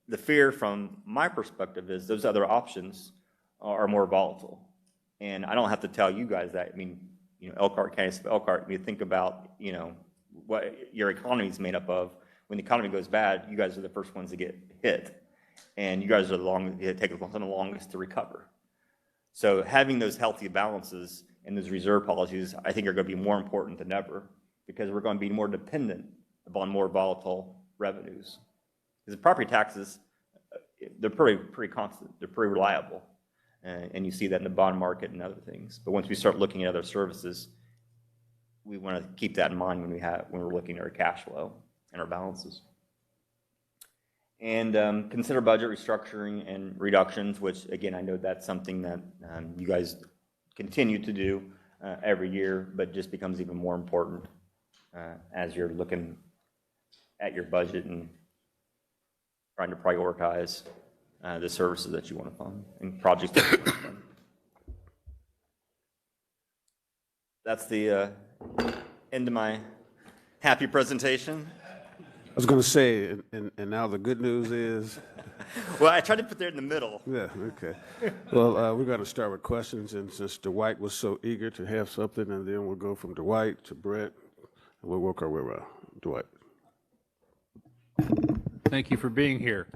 The fear from my perspective is those other options are more volatile. And I don't have to tell you guys that. I mean, Elkhart County, Elkhart, you think about, what your economy is made up of. When the economy goes bad, you guys are the first ones to get hit. And you guys are take the longest to recover. So having those healthy balances and those reserve policies, I think are going to be more important than ever, because we're going to be more dependent upon more volatile revenues. Because the property taxes, they're pretty constant. They're pretty reliable. And you see that in the bond market and other things. But once we start looking at other services, we want to keep that in mind when we're looking at our cash flow and our balances. And consider budget restructuring and reductions, which again, I know that's something that you guys continue to do every year, but just becomes even more important as you're looking at your budget and trying to prioritize the services that you want to fund and projects that you want to fund. That's the end of my happy presentation. I was going to say, and now the good news is. Well, I tried to put there in the middle. Yeah, okay. Well, we're going to start with questions, and since Dwight was so eager to have something, and then we'll go from Dwight to Brett, and we'll work our way around. Dwight. Thank you for being here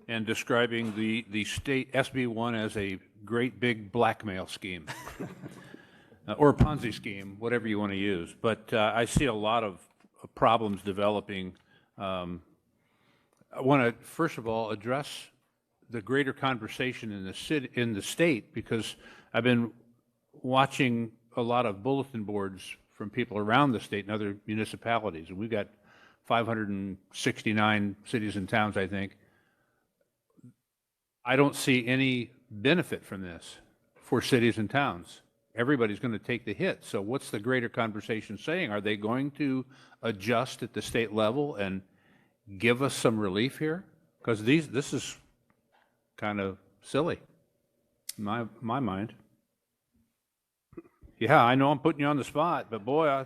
and describing the state SB1 as a great big blackmail scheme or a Ponzi scheme, whatever you want to use. But I see a lot of problems developing I want to, first of all, address the greater conversation in the city, in the state, because I've been watching a lot of bulletin boards from people around the state and other municipalities, and we've got 569 cities and towns, I think. I don't see any benefit from this for cities and towns. Everybody's going to take the hit. So what's the greater conversation saying? Are they going to adjust at the state level and give us some relief here? Because this is kind of silly, in my mind. Yeah, I know I'm putting you on the spot, but boy,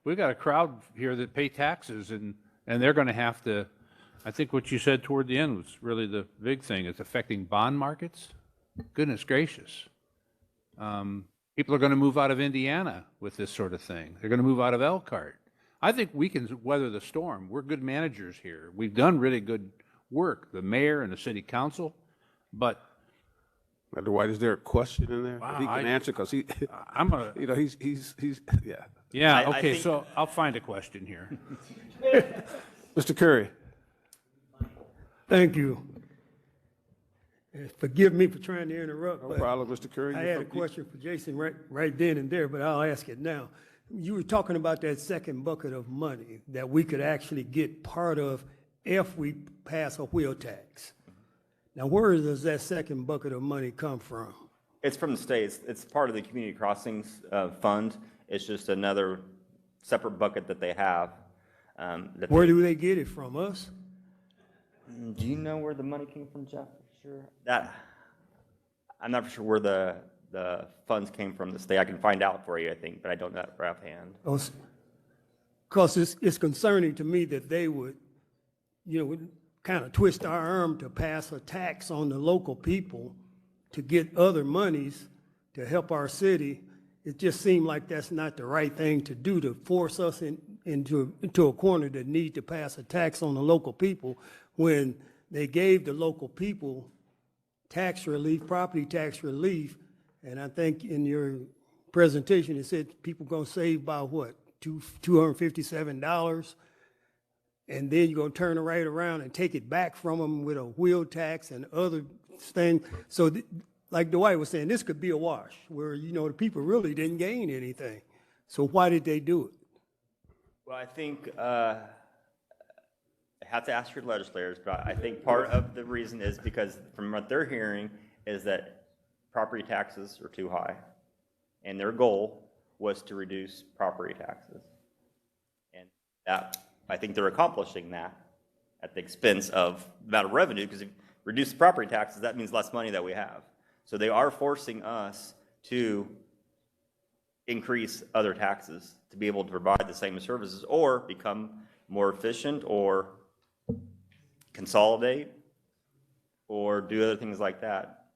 we've got a crowd here that pay taxes, and they're going to have to, I think what you said toward the end was really the big thing. It's affecting bond markets. Goodness gracious. People are going to move out of Indiana with this sort of thing. They're going to move out of Elkhart. I think we can weather the storm. We're good managers here. We've done really good work, the mayor and the city council, but Dr. White, is there a question in there that he can answer? Because I'm a, you know, he's yeah. yeah, I okay, think- so I'll find a question here. Mr. Curry. Thank you. Forgive me for trying to interrupt, No but problem, Mr. Curry. I had a question for Jason right then and there, but I'll ask it now. You were talking about that second bucket of money that we could actually get part of if we pass a wheel tax. Now, where does that second bucket of money come from? It's from the state. It's part of the community crossings fund. It's just another separate bucket that they have. Where do they get it from? Us? Do you know where the money came from, Jeff? Sure. I'm not sure where the funds came from the state. I can find out for you, I think, but I don't know that right offhand. Because it's concerning to me that they would, kind of twist our arm to pass a tax on the local people to get other monies to help our city. It just seemed like that's not the right thing to do, to force us into a corner that need to pass a tax on the local people when they gave the local people tax relief, property tax relief, and I think in your presentation it said people gonna save by what, $257, and then you're gonna turn it right around and take it back from them with a wheel tax and other things. So like Dwight was saying, this could be a wash where, the people really didn't gain anything. So why did they do it? Well, I think I have to ask your legislators, but I think part of the reason is because from what they're hearing is that property taxes are too high. And their goal was to reduce property taxes. And that, I think they're accomplishing that at the expense of the amount of revenue, because if you reduce property taxes, that means less money that we have. So they are forcing us to increase other taxes to be able to provide the same services or become more efficient or consolidate or do other things like that.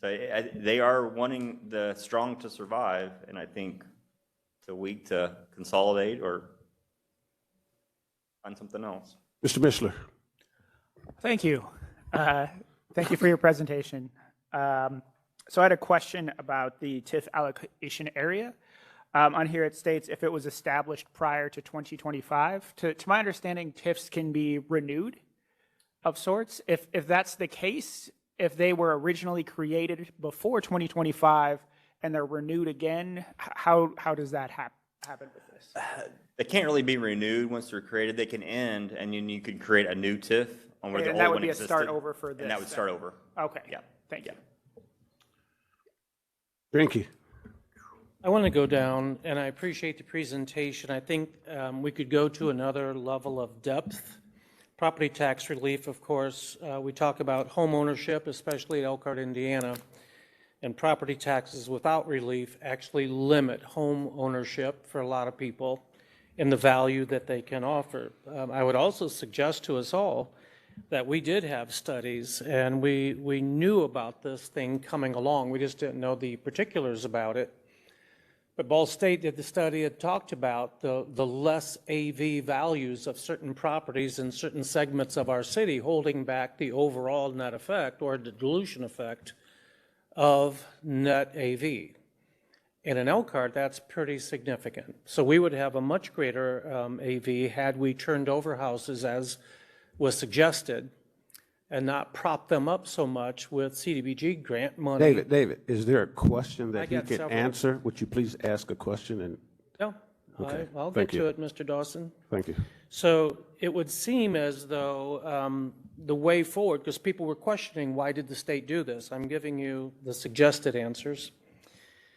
So they are wanting the strong to survive, and I think the weak to consolidate or find something else. Mr. Mishler. Thank you. Thank you for your presentation. So I had a question about the TIF allocation area. On here it states if it was established prior to 2025. To my understanding, TIFs can be renewed of sorts. If that's the case, if they were originally created before 2025 and they're renewed again, how does that happen with this? They can't really be renewed once they're created. They can end, and then you could create a new TIF on where the And old that would one be a existed. start over for this. And that would start over. Okay. Yeah. Thank you. Drinky. I want to go down, and I appreciate the presentation. I think we could go to another level of depth. Property tax relief, of course, we talk about home ownership, especially in Elkhart, Indiana, and property taxes without relief actually limit home ownership for a lot of people and the value that they can offer. I would also suggest to us all that we did have studies, and we knew about this thing coming along. We just didn't know the particulars about it. But Ball State did the study and talked about the less AV values of certain properties in certain segments of our city, holding back the overall net effect or the dilution effect of net AV. And in Elkhart, that's pretty significant. So we would have a much greater AV had we turned over houses as was suggested and not prop them up so much with CDBG grant money. David, is there a question I that he got can several. answer? Would you please ask a question? And No, Okay, I'll get thank to you. it, Mr. Dawson. thank you. So it would seem as though the way forward, because people were questioning, why did the state do this? I'm giving you the suggested answers.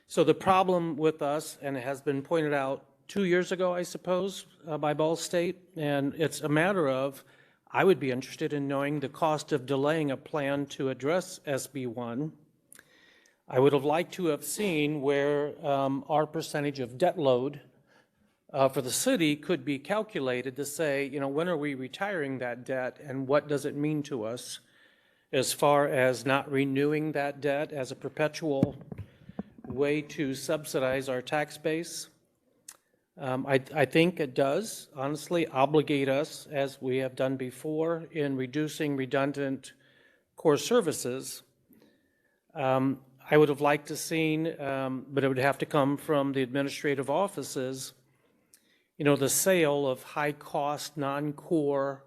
So the problem with us, and it has been pointed out 2 years ago, I suppose, by Ball State, and it's a matter of, I would be interested in knowing the cost of delaying a plan to address SB1. I would have liked to have seen where our percentage of debt load for the city could be calculated to say, you know, when are we retiring that debt and what does it mean to us as far as not renewing that debt as a perpetual way to subsidize our tax base. I think it does, honestly, obligate us, as we have done before, in reducing redundant core services. I would have liked to seen, but it would have to come from the administrative offices, you know, the sale of high-cost, non-core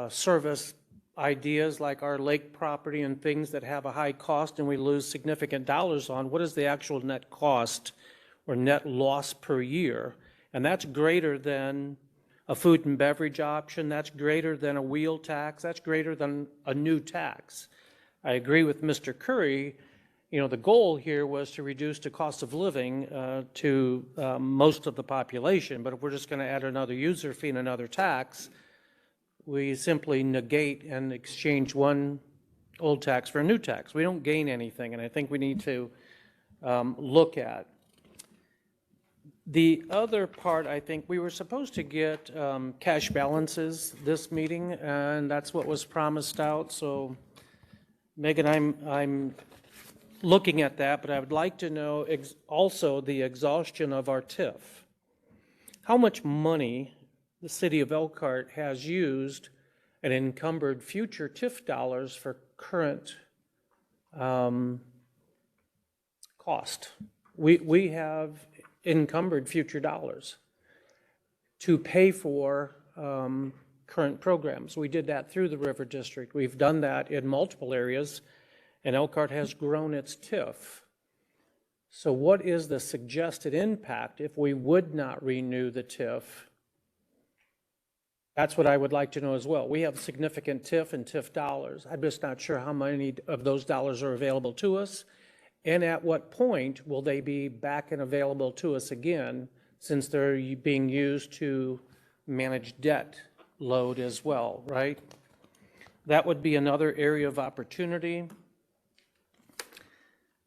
service ideas like our lake property and things that have a high cost and we lose significant dollars on. What is the actual net cost or net loss per year? And that's greater than a food and beverage option. That's greater than a wheel tax. That's greater than a new tax. I agree with Mr. Curry. You know, the goal here was to reduce the cost of living to most of the population. But if we're just going to add another user fee and another tax, we simply negate and exchange one old tax for a new tax. We don't gain anything, and I think we need to look at. The other part, I think, we were supposed to get cash balances this meeting, and that's what was promised out. So, Megan, I'm looking at that, but I would like to know also the exhaustion of our TIF. How much money the city of Elkhart has used and encumbered future TIF dollars for current cost. We have encumbered future dollars to pay for current programs. We did that through the River District. We've done that in multiple areas, and Elkhart has grown its TIF. So what is the suggested impact if we would not renew the TIF? That's what I would like to know as well. We have significant TIF and TIF dollars. I'm just not sure how many of those dollars are available to us, and at what point will they be back and available to us again, since they're being used to manage debt load as well, right? That would be another area of opportunity.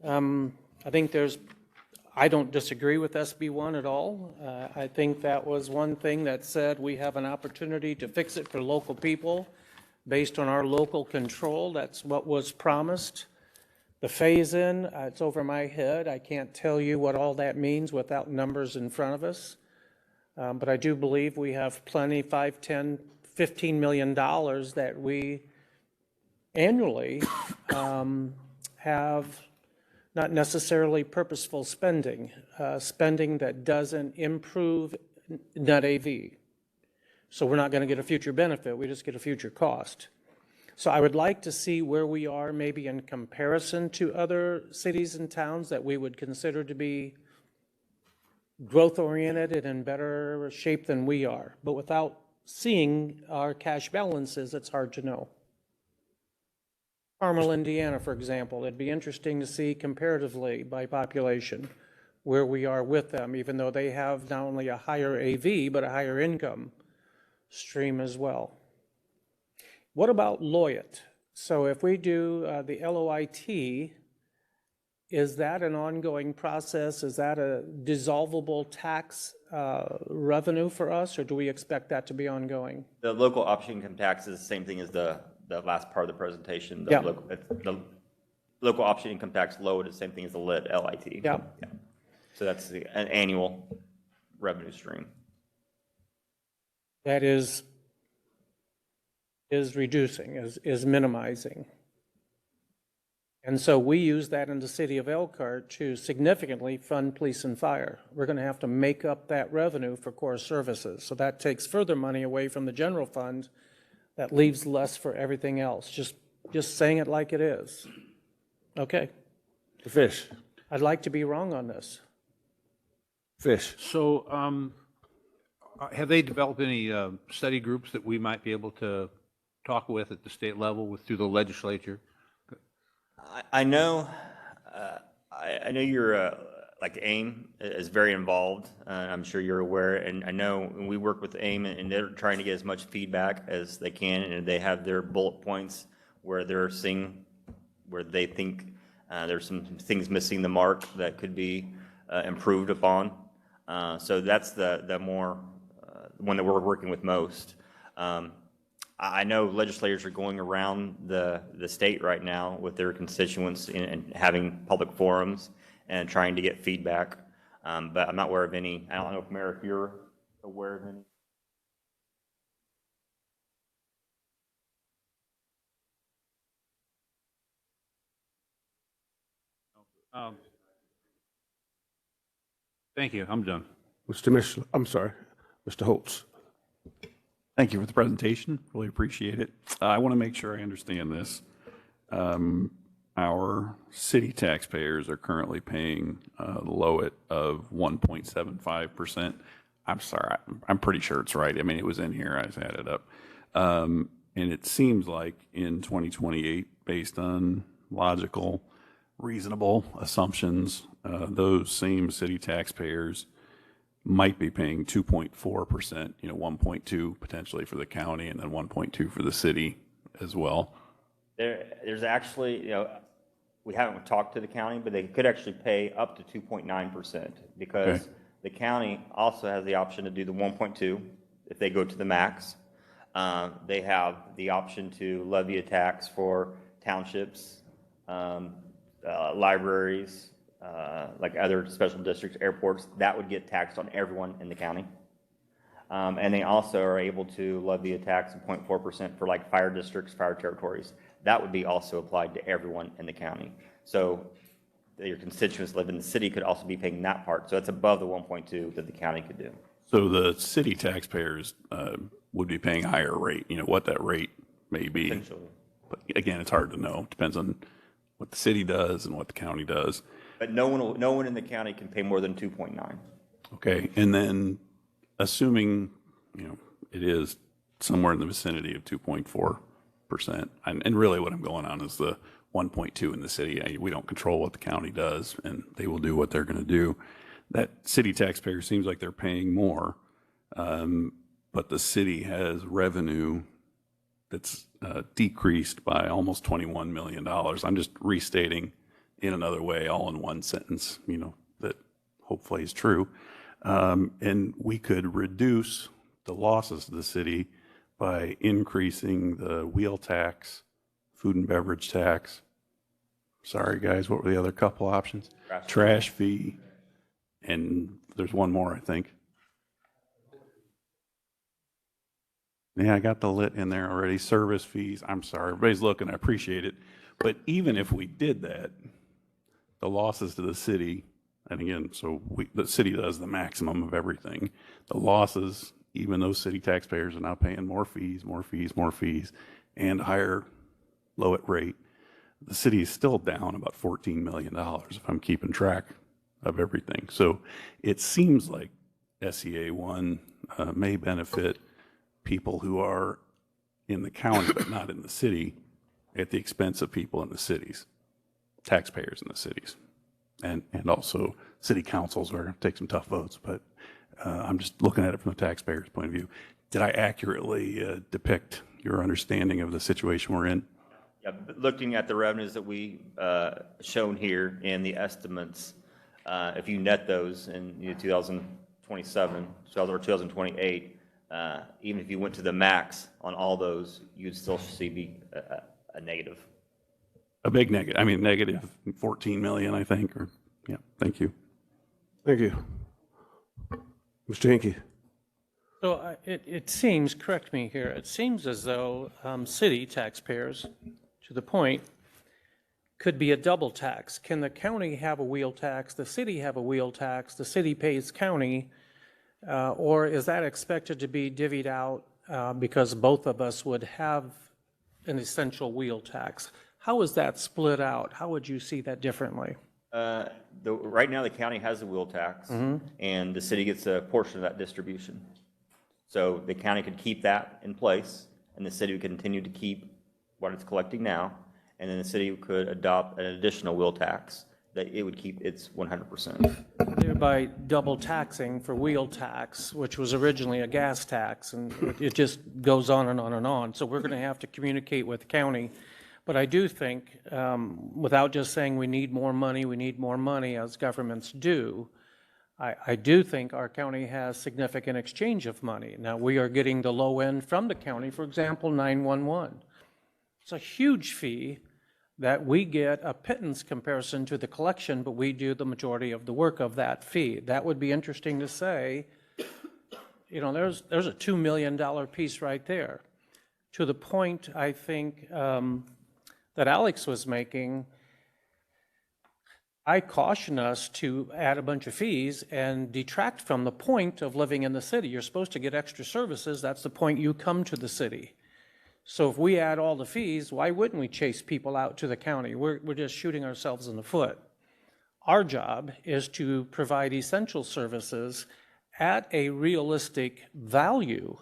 I think I don't disagree with SB1 at all. I think that was one thing that said we have an opportunity to fix it for local people based on our local control. That's what was promised. The phase-in, it's over my head. I can't tell you what all that means without numbers in front of us. But I do believe we have plenty, $5, $10, $15 million that we annually have not necessarily purposeful spending, spending that doesn't improve net AV. So we're not going to get a future benefit, we just get a future cost. So I would like to see where we are maybe in comparison to other cities and towns that we would consider to be growth-oriented and in better shape than we are. But without seeing our cash balances, it's hard to know. Carmel, Indiana, for example, it'd be interesting to see comparatively by population where we are with them, even though they have not only a higher AV, but a higher income stream as well. What about Loyot? So if we do the LOIT, is that an ongoing process? Is that a dissolvable tax revenue for us, or do we expect that to be ongoing? The local option income tax is the same thing as the last part of the presentation. The Yeah. the local option income tax load is the same thing as the LIT. Yeah. So that's an annual revenue stream. That is reducing, is minimizing. And so we use that in the city of Elkhart to significantly fund police and fire. We're going to have to make up that revenue for core services. So that takes further money away from the general fund, that leaves less for everything else. Just saying it like it is. Okay. Fish, I'd like to be wrong on this. Fish. So, have they developed any study groups that we might be able to talk with at the state level through the legislature? I know, I know you're, like AIM is very involved. I'm sure you're aware, and I know we work with AIM, and they're trying to get as much feedback as they can, and they have their bullet points where they're seeing, where they think there's some things missing the mark that could be improved upon. So that's the more, one that we're working with most. I know legislators are going around the state right now with their constituents and having public forums and trying to get feedback. But I'm not aware of any. I don't know if Mayor, if you're aware of any. Thank you. I'm done. Mr. Mishler, I'm sorry, Mr. Holtz. Thank you for the presentation. Really appreciate it. I want to make sure I understand this. Our city taxpayers are currently paying the LOIT of 1.75%. I'm sorry, I'm pretty sure it's right. I mean, it was in here, I just had it up. And it seems like in 2028, based on logical, reasonable assumptions, those same city taxpayers might be paying 2.4%, 1.2 potentially for the county and then 1.2 for the city as well. There's actually, we haven't talked to the county, but they could actually pay up to 2.9% because Okay. the county also has the option to do the 1.2 if they go to the max. They have the option to levy a tax for townships, libraries, like other special districts, airports. That would get taxed on everyone in the county. And they also are able to levy a tax of 0.4% for like fire districts, fire territories. That would be also applied to everyone in the county. So your constituents live in the city could also be paying that part. So it's above the 1.2 that the county could do. So the city taxpayers would be paying a higher rate, what that rate may be. Essentially. But again, it's hard to know. Depends on what the city does and what the county does. But no one in the county can pay more than 2.9. Okay, and then assuming, it is somewhere in the vicinity of 2.4%, and really what I'm going on is the 1.2 in the city. We don't control what the county does, and they will do what they're going to do. That city taxpayer seems like they're paying more, but the city has revenue that's decreased by almost $21 million. I'm just restating in another way, all in one sentence, that hopefully is true. And we could reduce the losses of the city by increasing the wheel tax, food and beverage tax. Sorry, guys, what were the other couple options? Trash fee, and there's one more, I think. Yeah, I got the lit in there already. Service fees. I'm sorry. Everybody's looking. I appreciate it. But even if we did that, the losses to the city, and again, so the city does the maximum of everything. The losses, even those city taxpayers are now paying more fees, and higher LOIT rate. The city is still down about $14 million if I'm keeping track of everything. So it seems like SEA 1 may benefit people who are in the county but not in the city at the expense of people in the cities, taxpayers in the cities. And also city councils are going to take some tough votes, but I'm just looking at it from the taxpayer's point of view. Did I accurately depict your understanding of the situation we're in? Yeah, looking at the revenues that we shown here and the estimates, if you net those in 2027 or 2028, even if you went to the max on all those, you'd still see a negative. A big negative. I mean, negative 14 million, I think. Or yeah. Thank you. Thank you. Mr. Hinkie. So it seems, correct me here, it seems as though city taxpayers, to the point, could be a double tax. Can the county have a wheel tax, the city have a wheel tax, the city pays county, or is that expected to be divvied out because both of us would have an essential wheel tax. How is that split out? How would you see that differently? Right now, the county has a wheel tax, and the city gets a portion of that distribution. So the county could keep that in place, and the city would continue to keep what it's collecting now, and then the city could adopt an additional wheel tax that it would keep its 100%. Thereby double taxing for wheel tax, which was originally a gas tax, and it just goes on and on and on. So we're going to have to communicate with the county. But I do think, without just saying we need more money, as governments do, I do think our county has significant exchange of money. Now, we are getting the low end from the county, for example, 911. It's a huge fee that we get a pittance comparison to the collection, but we do the majority of the work of that fee. That would be interesting to say. You know, there's a $2 million piece right there. To the point, I think, that Alex was making, I caution us to add a bunch of fees and detract from the point of living in the city. You're supposed to get extra services. That's the point you come to the city. So if we add all the fees, why wouldn't we chase people out to the county? We're just shooting ourselves in the foot. Our job is to provide essential services at a realistic value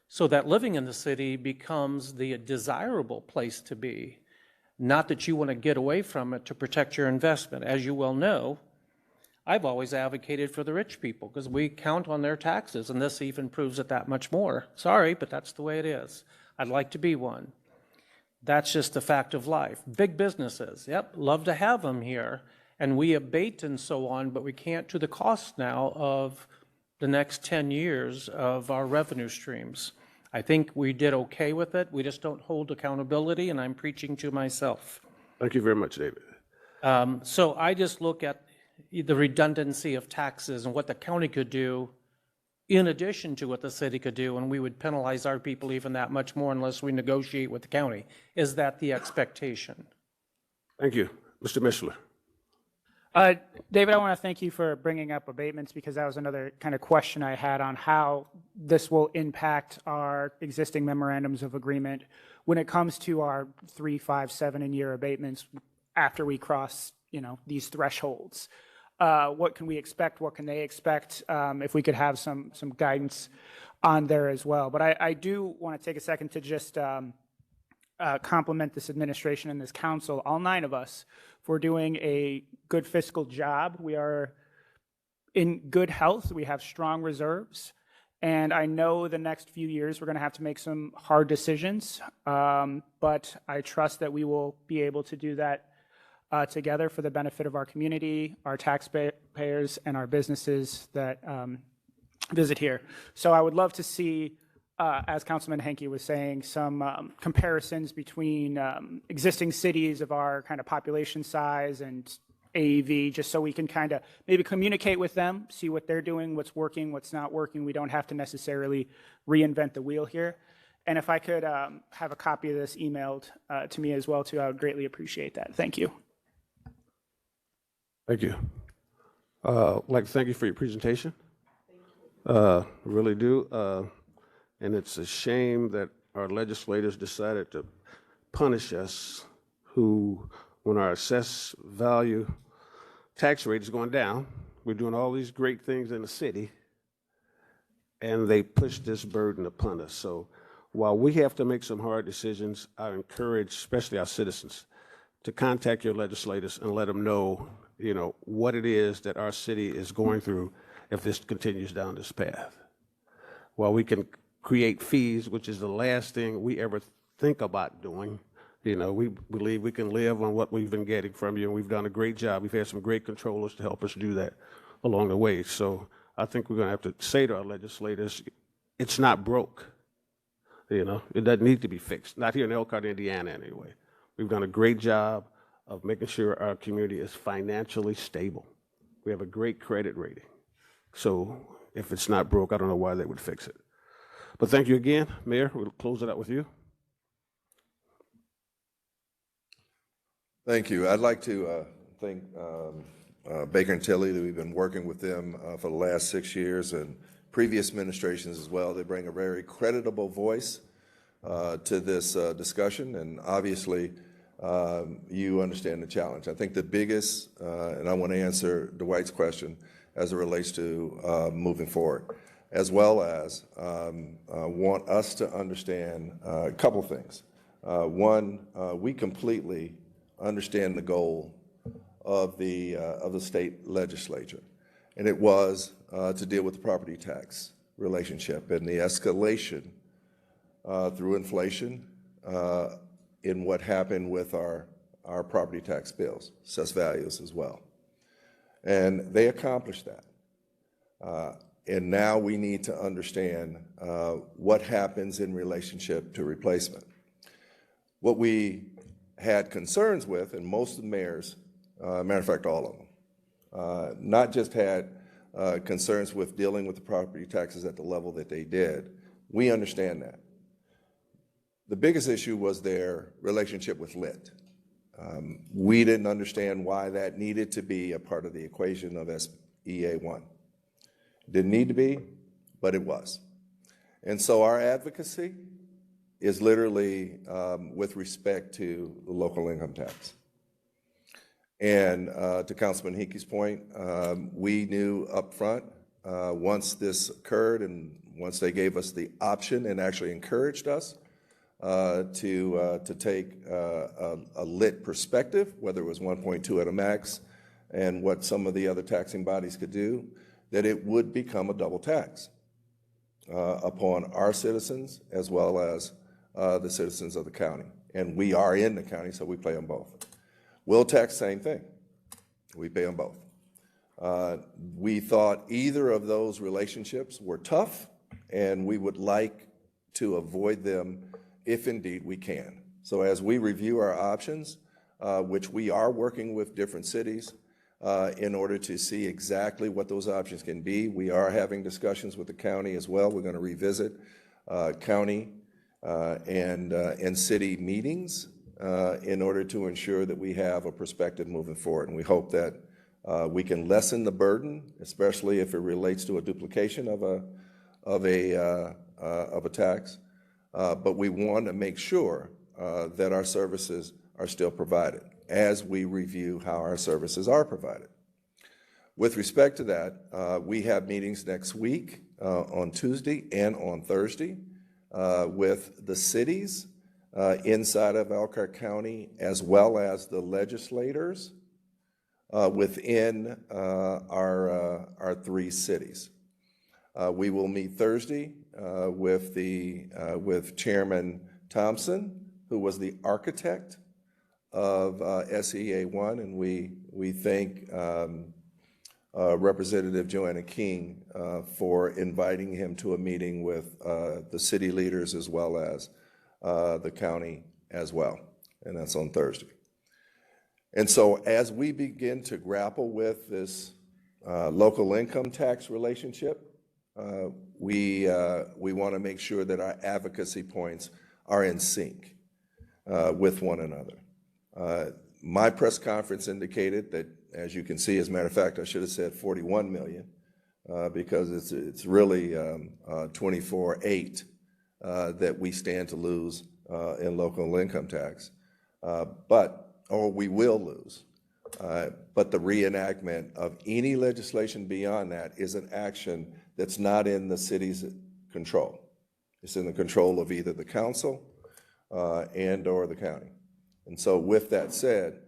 so that living in the city becomes the desirable place to be. Not that you want to get away from it to protect your investment. As you well know, I've always advocated for the rich people because we count on their taxes, and this even proves it that much more. Sorry, but that's the way it is. I'd like to be one. That's just the fact of life. Big businesses, yep, love to have them here, and we abate and so on, but we can't to the cost now of the next 10 years of our revenue streams. I think we did okay with it. We just don't hold accountability, and I'm preaching to myself. Thank you very much, David. So I just look at the redundancy of taxes and what the county could do in addition to what the city could do, and we would penalize our people even that much more unless we negotiate with the county. Is that the expectation? Thank you. Mr. Mishler. David, I want to thank you for bringing up abatements because that was another kind of question I had on how this will impact our existing memorandums of agreement when it comes to our 3, 5, 7-year abatements after we cross, these thresholds. What can we expect? What can they expect? If we could have some guidance on there as well. But I do want to take a second to just compliment this administration and this council, all 9 of us, for doing a good fiscal job. We are in good health. We have strong reserves. And I know the next few years we're going to have to make some hard decisions. But I trust that we will be able to do that together for the benefit of our community, our taxpayers, and our businesses that visit here. So I would love to see, as Councilman Henke was saying, some comparisons between existing cities of our kind of population size and AEV, just so we can kind of maybe communicate with them, see what they're doing, what's working, what's not working. We don't have to necessarily reinvent the wheel here. And if I could have a copy of this emailed to me as well, too, I would greatly appreciate that. Thank you. Thank you. I'd like to thank you for your presentation. Really do. And it's a shame that our legislators decided to punish us who, when our assessed value tax rate is going down, we're doing all these great things in the city, and they push this burden upon us. So while we have to make some hard decisions, I encourage, especially our citizens, to contact your legislators and let them know, what it is that our city is going through if this continues down this path. While we can create fees, which is the last thing we ever think about doing, we believe we can live on what we've been getting from you, and we've done a great job. We've had some great controllers to help us do that along the way. So I think we're going to have to say to our legislators, it's not broke. It doesn't need to be fixed. Not here in Elkhart, Indiana, anyway. We've done a great job of making sure our community is financially stable. We have a great credit rating. So if it's not broke, I don't know why they would fix it. But thank you again, Mayor. We'll close it out with you. Thank you. I'd like to thank Baker and Tilley that we've been working with them for the last 6 years and previous administrations as well. They bring a very creditable voice to this discussion, and obviously you understand the challenge. I think the biggest, and I want to answer Dwight's question as it relates to moving forward, as well as want us to understand a couple things. One, we completely understand the goal of the state legislature, and it was to deal with the property tax relationship and the escalation through inflation in what happened with our property tax bills, assessed values as well. And they accomplished that. And now we need to understand what happens in relationship to replacement. What we had concerns with, and most of the mayors, matter of fact, all of them, not just had concerns with dealing with the property taxes at the level that they did. We understand that. The biggest issue was their relationship with lit. We didn't understand why that needed to be a part of the equation of SEA1. Didn't need to be, but it was. And so our advocacy is literally with respect to the local income tax. And to Councilman Hickey's point, we knew up front, once this occurred and once they gave us the option and actually encouraged us to take a lit perspective, whether it was 1.2 at a max and what some of the other taxing bodies could do, that it would become a double tax upon our citizens as well as the citizens of the county. And we are in the county, so we pay them both. Will tax, same thing. We pay them both. We thought either of those relationships were tough, and we would like to avoid them if indeed we can. So as we review our options, which we are working with different cities in order to see exactly what those options can be, we are having discussions with the county as well. We're going to revisit county and city meetings in order to ensure that we have a perspective moving forward. And we hope that we can lessen the burden, especially if it relates to a duplication of a tax. But we want to make sure that our services are still provided as we review how our services are provided. With respect to that, we have meetings next week on Tuesday and on Thursday with the cities inside of Elkhart County, as well as the legislators within our three cities. We will meet Thursday with Chairman Thompson, who was the architect of SEA1, and we thank Representative Joanna King for inviting him to a meeting with the city leaders as well as the county as well, and that's on Thursday. And so as we begin to grapple with this local income tax relationship, we want to make sure that our advocacy points are in sync with one another. My press conference indicated that, as you can see, as a matter of fact, I should have said 41 million because it's really 24.8 that we stand to lose in local income tax, or we will lose. But the reenactment of any legislation beyond that is an action that's not in the city's control. It's in the control of either the council and or the county. And so with that said,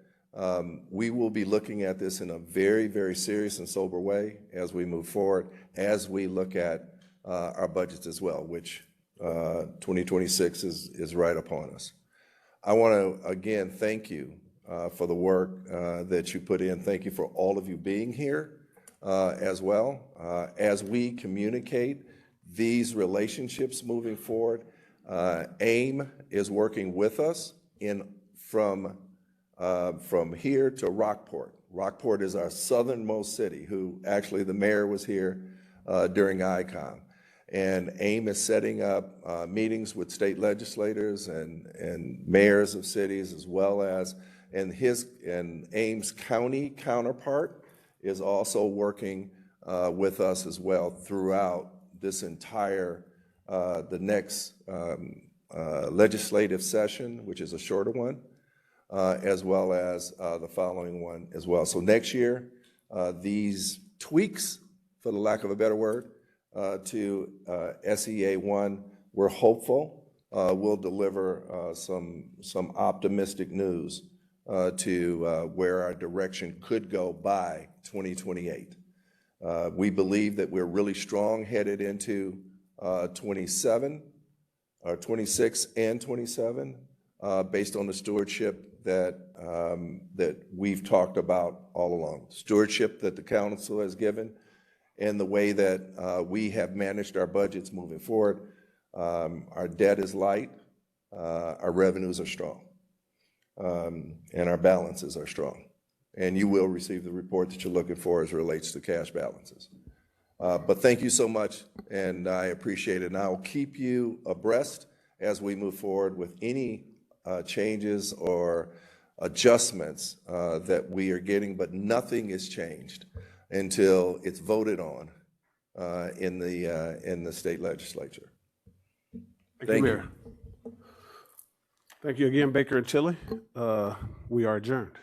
we will be looking at this in a very, very serious and sober way as we move forward, as we look at our budgets as well, which 2026 is right upon us. I want to, again, thank you for the work that you put in. Thank you for all of you being here as well. As we communicate these relationships moving forward, AIM is working with us from here to Rockport. Rockport is our southernmost city, who actually the mayor was here during ICOM. And AIM is setting up meetings with state legislators and mayors of cities, as well as, and AIM's county counterpart is also working with us as well throughout this entire, the next legislative session, which is a shorter one, as well as the following one as well. So next year, these tweaks, for the lack of a better word, to SEA 1, we're hopeful will deliver some optimistic news to where our direction could go by 2028. We believe that we're really strong headed into 26 and 27, based on the stewardship that we've talked about all along. Stewardship that the council has given and the way that we have managed our budgets moving forward. Our debt is light, our revenues are strong, and our balances are strong. And you will receive the report that you're looking for as it relates to cash balances. But thank you so much, and I appreciate it. And I'll keep you abreast as we move forward with any changes or adjustments that we are getting, but nothing is changed until it's voted on in the state legislature. Thank you, Mayor. Thank you again, Baker and Tilley. We are adjourned.